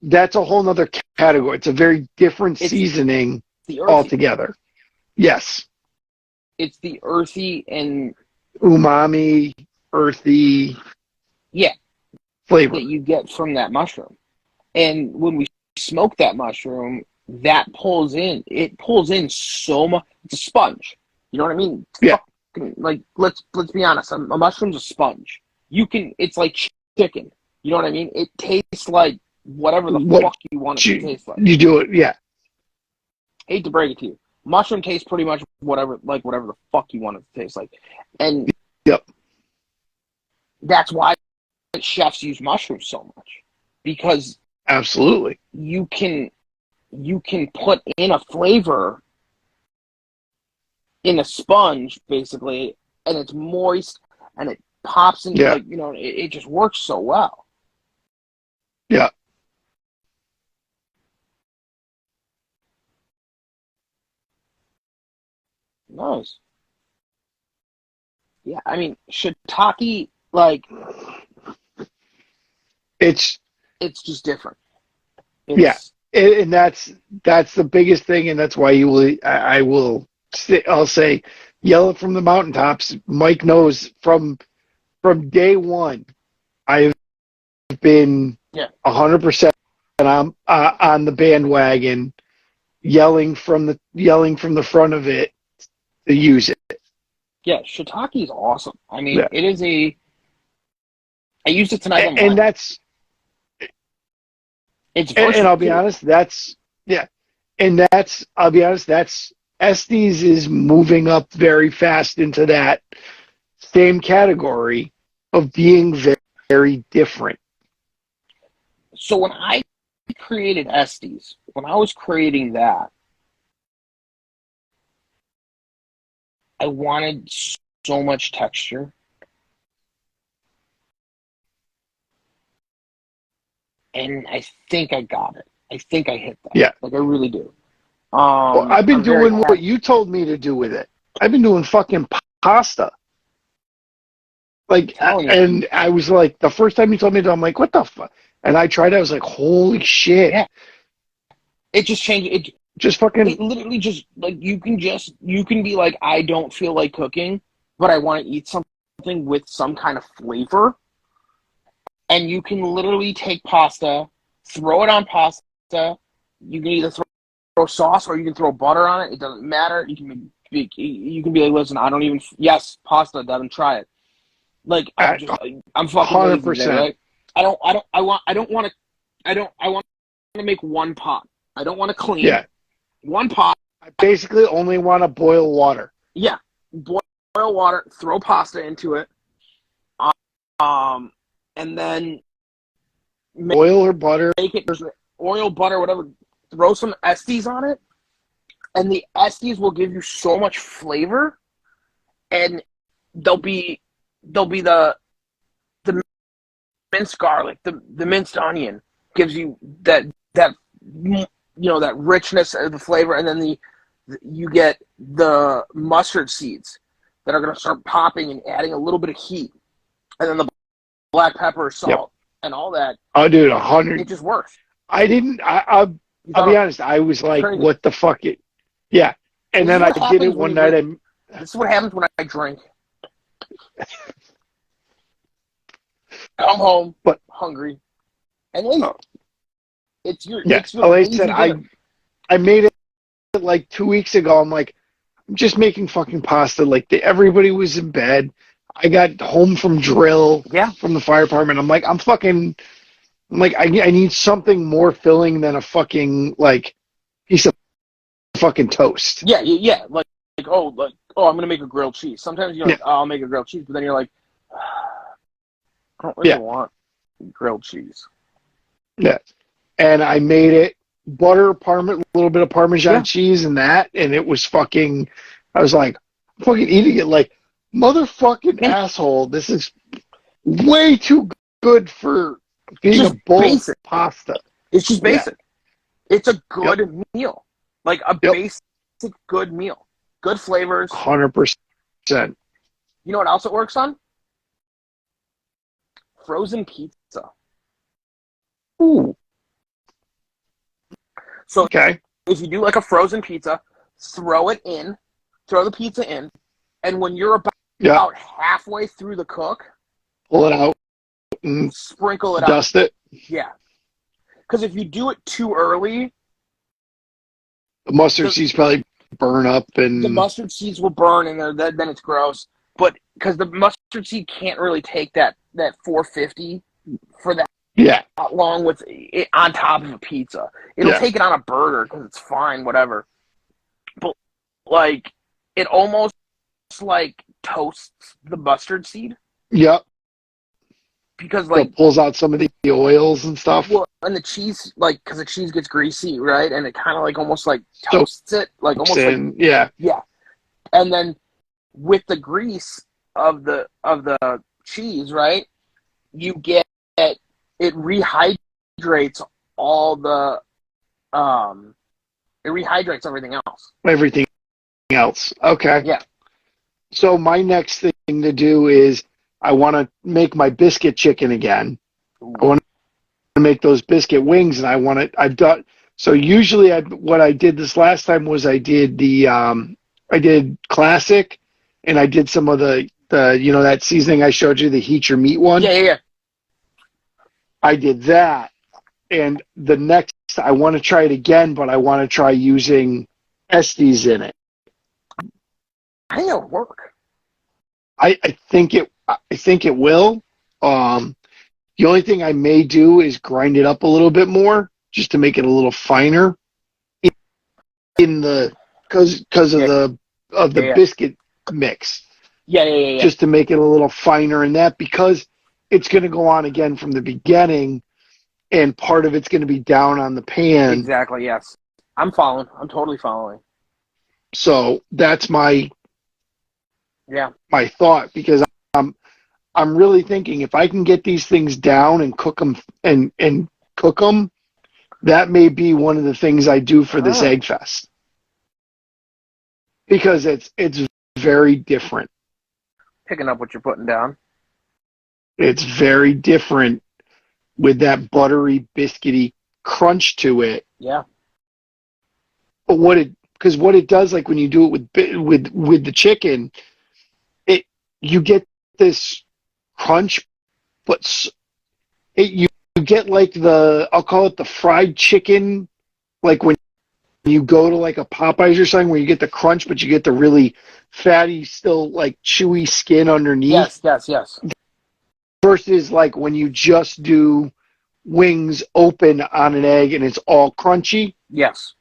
that's a whole nother category. It's a very different seasoning altogether. Yes. It's the earthy and umami, earthy flavor that you get from that mushroom. And when we smoke that mushroom, it pulls in so much. It's a sponge. You know what I mean? Yeah. Like, let's be honest. A mushroom's a sponge. It's like chicken. You know what I mean? It tastes like whatever the fuck you want it to taste like. You do it, yeah. Hate to break it to you. Mushroom tastes pretty much whatever the fuck you want it to taste like. And that's why chefs use mushrooms so much. Because absolutely you can put in a flavor in a sponge, basically, and it's moist and it pops into it just works so well. Yeah. Nice. Yeah, I mean, shiitake, like, it's just different. And that's the biggest thing, and that's why I'll say, yell it from the mountaintops. Mike knows from day one, I've been 100% on the bandwagon, yelling from the front of it to use it. Yeah, shiitake is awesome. I mean, it is I used it tonight on and that's. It's and I'll be honest, I'll be honest, Estes is moving up very fast into that same category of being very, very different. So when I created Estes, when I was creating that, I wanted so much texture. and I think I got it. I think I hit that. Yeah. Like I really do. Well, I've been I'm very doing what happy. you told me to do with it. I've been doing fucking pasta. Like, Telling you. and I was like, the first time you told me to, I'm like, what the fuck? And I tried it. I was like, holy shit. Yeah. It just changed. It Just fucking. It literally just like you can be like, I don't feel like cooking, but I want to eat something with some kind of flavor. And you can literally take pasta, throw it on pasta. You can either throw sauce or you can throw butter on it. It doesn't matter. You can be like, listen, I don't even. Yes, pasta. Devin, try it. Like I'm fucking lazy today, 100%. right? I want to make one pot. I don't want to clean. Yeah. One pot. I basically only want to boil water. Yeah. Boil water, throw pasta into it. And then Oil or butter. make it oil, butter, whatever. Throw some Estes on it. And the Estes will give you so much flavor. And they'll be the minced garlic, the minced onion gives you that that richness of the flavor, and then you get the mustard seeds that are going to start popping and adding a little bit of heat, and then the black pepper, salt, and all that. Oh, dude, 100. It just works. I didn't. I'll be honest. I was like, crazy. what the fuck? Yeah. And then I did it one night. This is what happens when I drink. Come home, hungry, and lazy. It's your lazy said, I made it like 2 weeks ago. I'm like, I'm just making fucking pasta. Like everybody was in bed. I got home from drill from the fire department. I'm like, I need something more filling than a fucking like piece of fucking toast. Yeah. Like I'm gonna make a grilled cheese. Sometimes you're like, oh, I'll make a grilled cheese, but then you're like, I don't really want grilled cheese. Yeah. And I made it butter, a little bit of Parmesan cheese and that, and it was fucking, I was like, fucking eating it like, motherfucking asshole, this is way too good for being a bowl of pasta. It's just basic. It's a good meal. Like a basic good meal. Good flavors. 100%. You know what else it works on? Frozen pizza. Ooh. So if you do like a frozen pizza, throw the pizza in, and when you're about halfway through the cook, pull it out and sprinkle it dust it. Yeah. Because if you do it too early, the mustard seeds probably burn up, and the mustard seeds will burn, and then it's gross. But because the mustard seed can't really take that 450 for that long with it on top of a pizza. It'll take it on a burger because it's fine, whatever. But like it almost like toasts the mustard seed. Yep. Because like it pulls out some of the oils and stuff. Well, and the cheese, like, because the cheese gets greasy, right? And it kind of like almost like toasts it, like almost like yeah. And then with the grease of the cheese, right? You get it rehydrates all the it rehydrates everything else. Everything else. Okay. Yeah. So my next thing to do is I want to make my biscuit chicken again. Ooh. I want to make those biscuit wings, and I've done. So usually, what I did this last time was I did I did classic, and I did some of the that seasoning I showed you, the heat your meat one. Yeah. I did that, and the next I want to try it again, but I want to try using Estes in it. I think it'll work. I think it will. The only thing I may do is grind it up a little bit more, just to make it a little finer. In the because of the biscuit mix. Yeah. Just to make it a little finer in that, because it's going to go on again from the beginning, and part of it's going to be down on the pan. Exactly. Yes, I'm following. I'm totally following. So that's my thought, because I'm really thinking if I can get these things down and cook them cook them, that may be one of the things I do for this Oh. Egg Fest. Because it's very different. Picking up what you're putting down. It's very different with that buttery, biscuity crunch to it. Yeah. But what it does, like when you do it with the chicken, you get this crunch, but you get like I'll call it the fried chicken, like when you go to like a Popeyes or something where you get the crunch, but you get the really fatty, still like chewy skin underneath. Yes. Versus like when you just do wings open on an egg and it's all crunchy. Yes.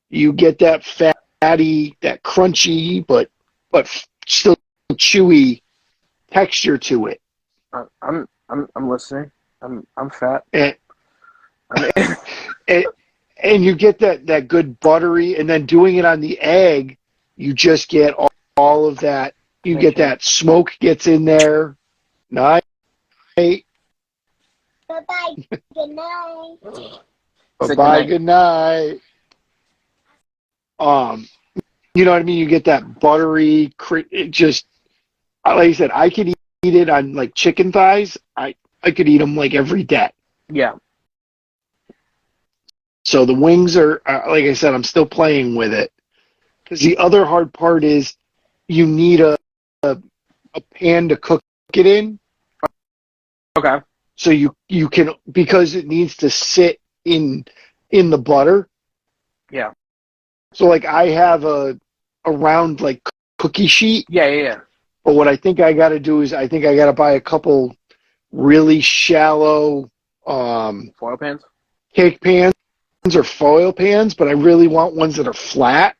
You get that fatty, that crunchy, but still chewy texture to it. I'm listening. I'm fat. And, and you get that good buttery, and then doing it on the egg, you just get all of that. You get that smoke gets in there. Nice. Bye-bye. Good night. Bye-bye, good night. You know what I mean? You get that buttery, it just, like I said, I could eat it on like chicken thighs. I could eat them like every day. Yeah. So the wings are, like I said, I'm still playing with it. Because the other hard part is you need a pan to cook it in. Okay. So you can, because it needs to sit in the butter. Yeah. So like I have a round like cookie sheet. Yeah. But what I think I got to do is I think I got to buy a couple really shallow Foil pans? cake pans or foil pans, but I really want ones that are flat.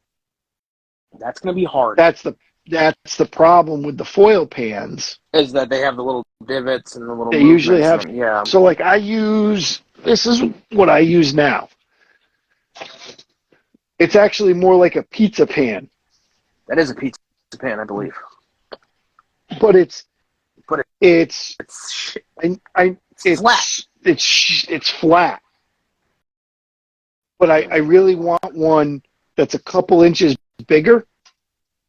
That's going to be hard. That's the problem with the foil pans. Is that they have the little divots and the little They usually have. and, yeah. So like this is what I use now. It's actually more like a pizza pan. That is a pizza pan, I believe. But it's flat. It's flat. But I really want one that's a couple inches bigger,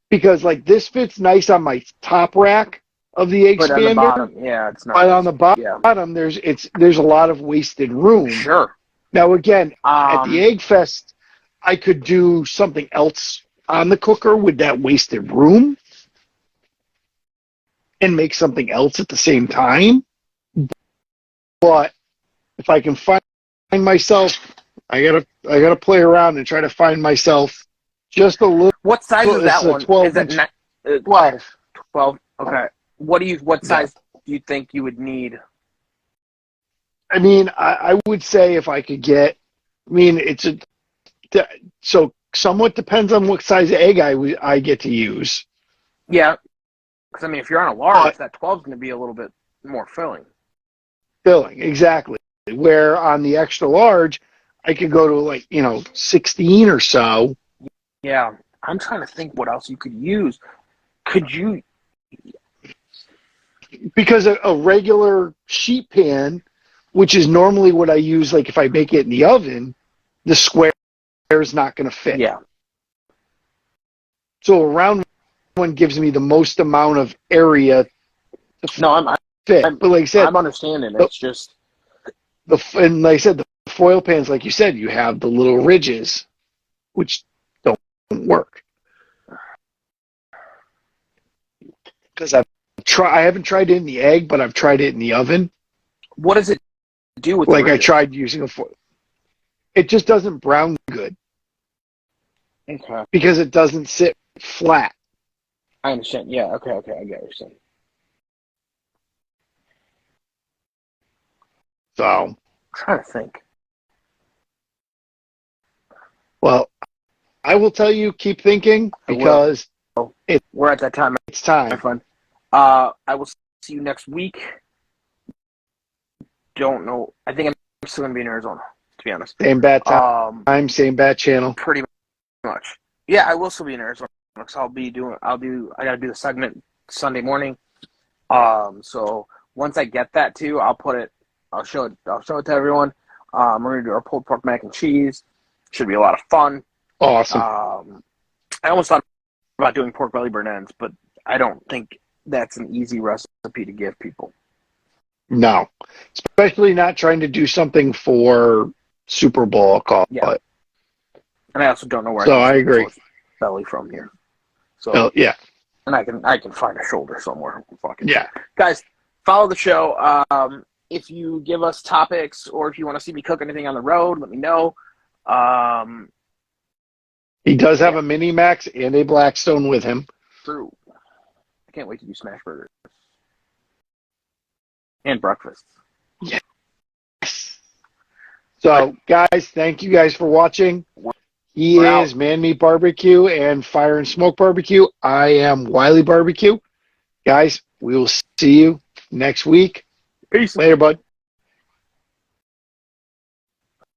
because like this fits nice on my top rack of the egg But expander. on the bottom, yeah, it's not. But on the bottom, there's a lot of wasted room. Sure. Now again, at the Egg Fest, I could do something else on the cooker with that wasted room and make something else at the same time. But if I can find myself, I gotta play around and try to find myself just a little. What size is that one? 12 is it 12. 12. Okay. What size do you think you would need? I mean, I would say if I could get. I mean, so somewhat depends on what size egg I get to use. Yeah. Because I mean, if you're on a large, that 12 is going to be a little bit more filling. Filling, exactly. Where on the extra large, I could go to like 16 or so. Yeah, I'm trying to think what else you could use. Could you? Because a regular sheet pan, which is normally what I use, like if I make it in the oven, the square is not going to fit. Yeah. So a round one gives me the most amount of area to fit. But like I said, I'm understanding. It's just and like I said, the foil pans, like you said, you have the little ridges, which don't work. Because I haven't tried it in the egg, but I've tried it in the oven. What does it do with I tried using a foil. It just doesn't brown good. Okay. Because it doesn't sit flat. I understand. Yeah. Okay. I get what you're saying. So I'm trying to think. Well, I will tell you, keep thinking, because we're at that time. It's time. My friend. I will see you next week. Don't know. I think I'm still gonna be in Arizona, to be honest. Same bat time, same bat channel. Pretty much. Yeah, I will still be in Arizona because I gotta do the segment Sunday morning. So once I get that too, I'll put it I'll show it to everyone. We're gonna do our pulled pork mac and cheese. Should be a lot of fun. Awesome. I almost thought about doing pork belly burn ends, but I don't think that's an easy recipe to give people. No, especially not trying to do something for Super Bowl. I'll call it. And I also don't know where. So I agree. Belly from here. So yeah. And I can find a shoulder somewhere. Fucking yeah. Guys, follow the show. If you give us topics or if you want to see me cook anything on the road, let me know. He does have a Mini Max and a Blackstone with him. True. I can't wait to do smash burgers. And breakfast. Yes. So, guys, thank you guys for watching. He is Man Meat Barbecue and Fire and Smoke Barbecue. I am Wiley Barbecue. Guys, we will see you next week. Peace. Later, bud.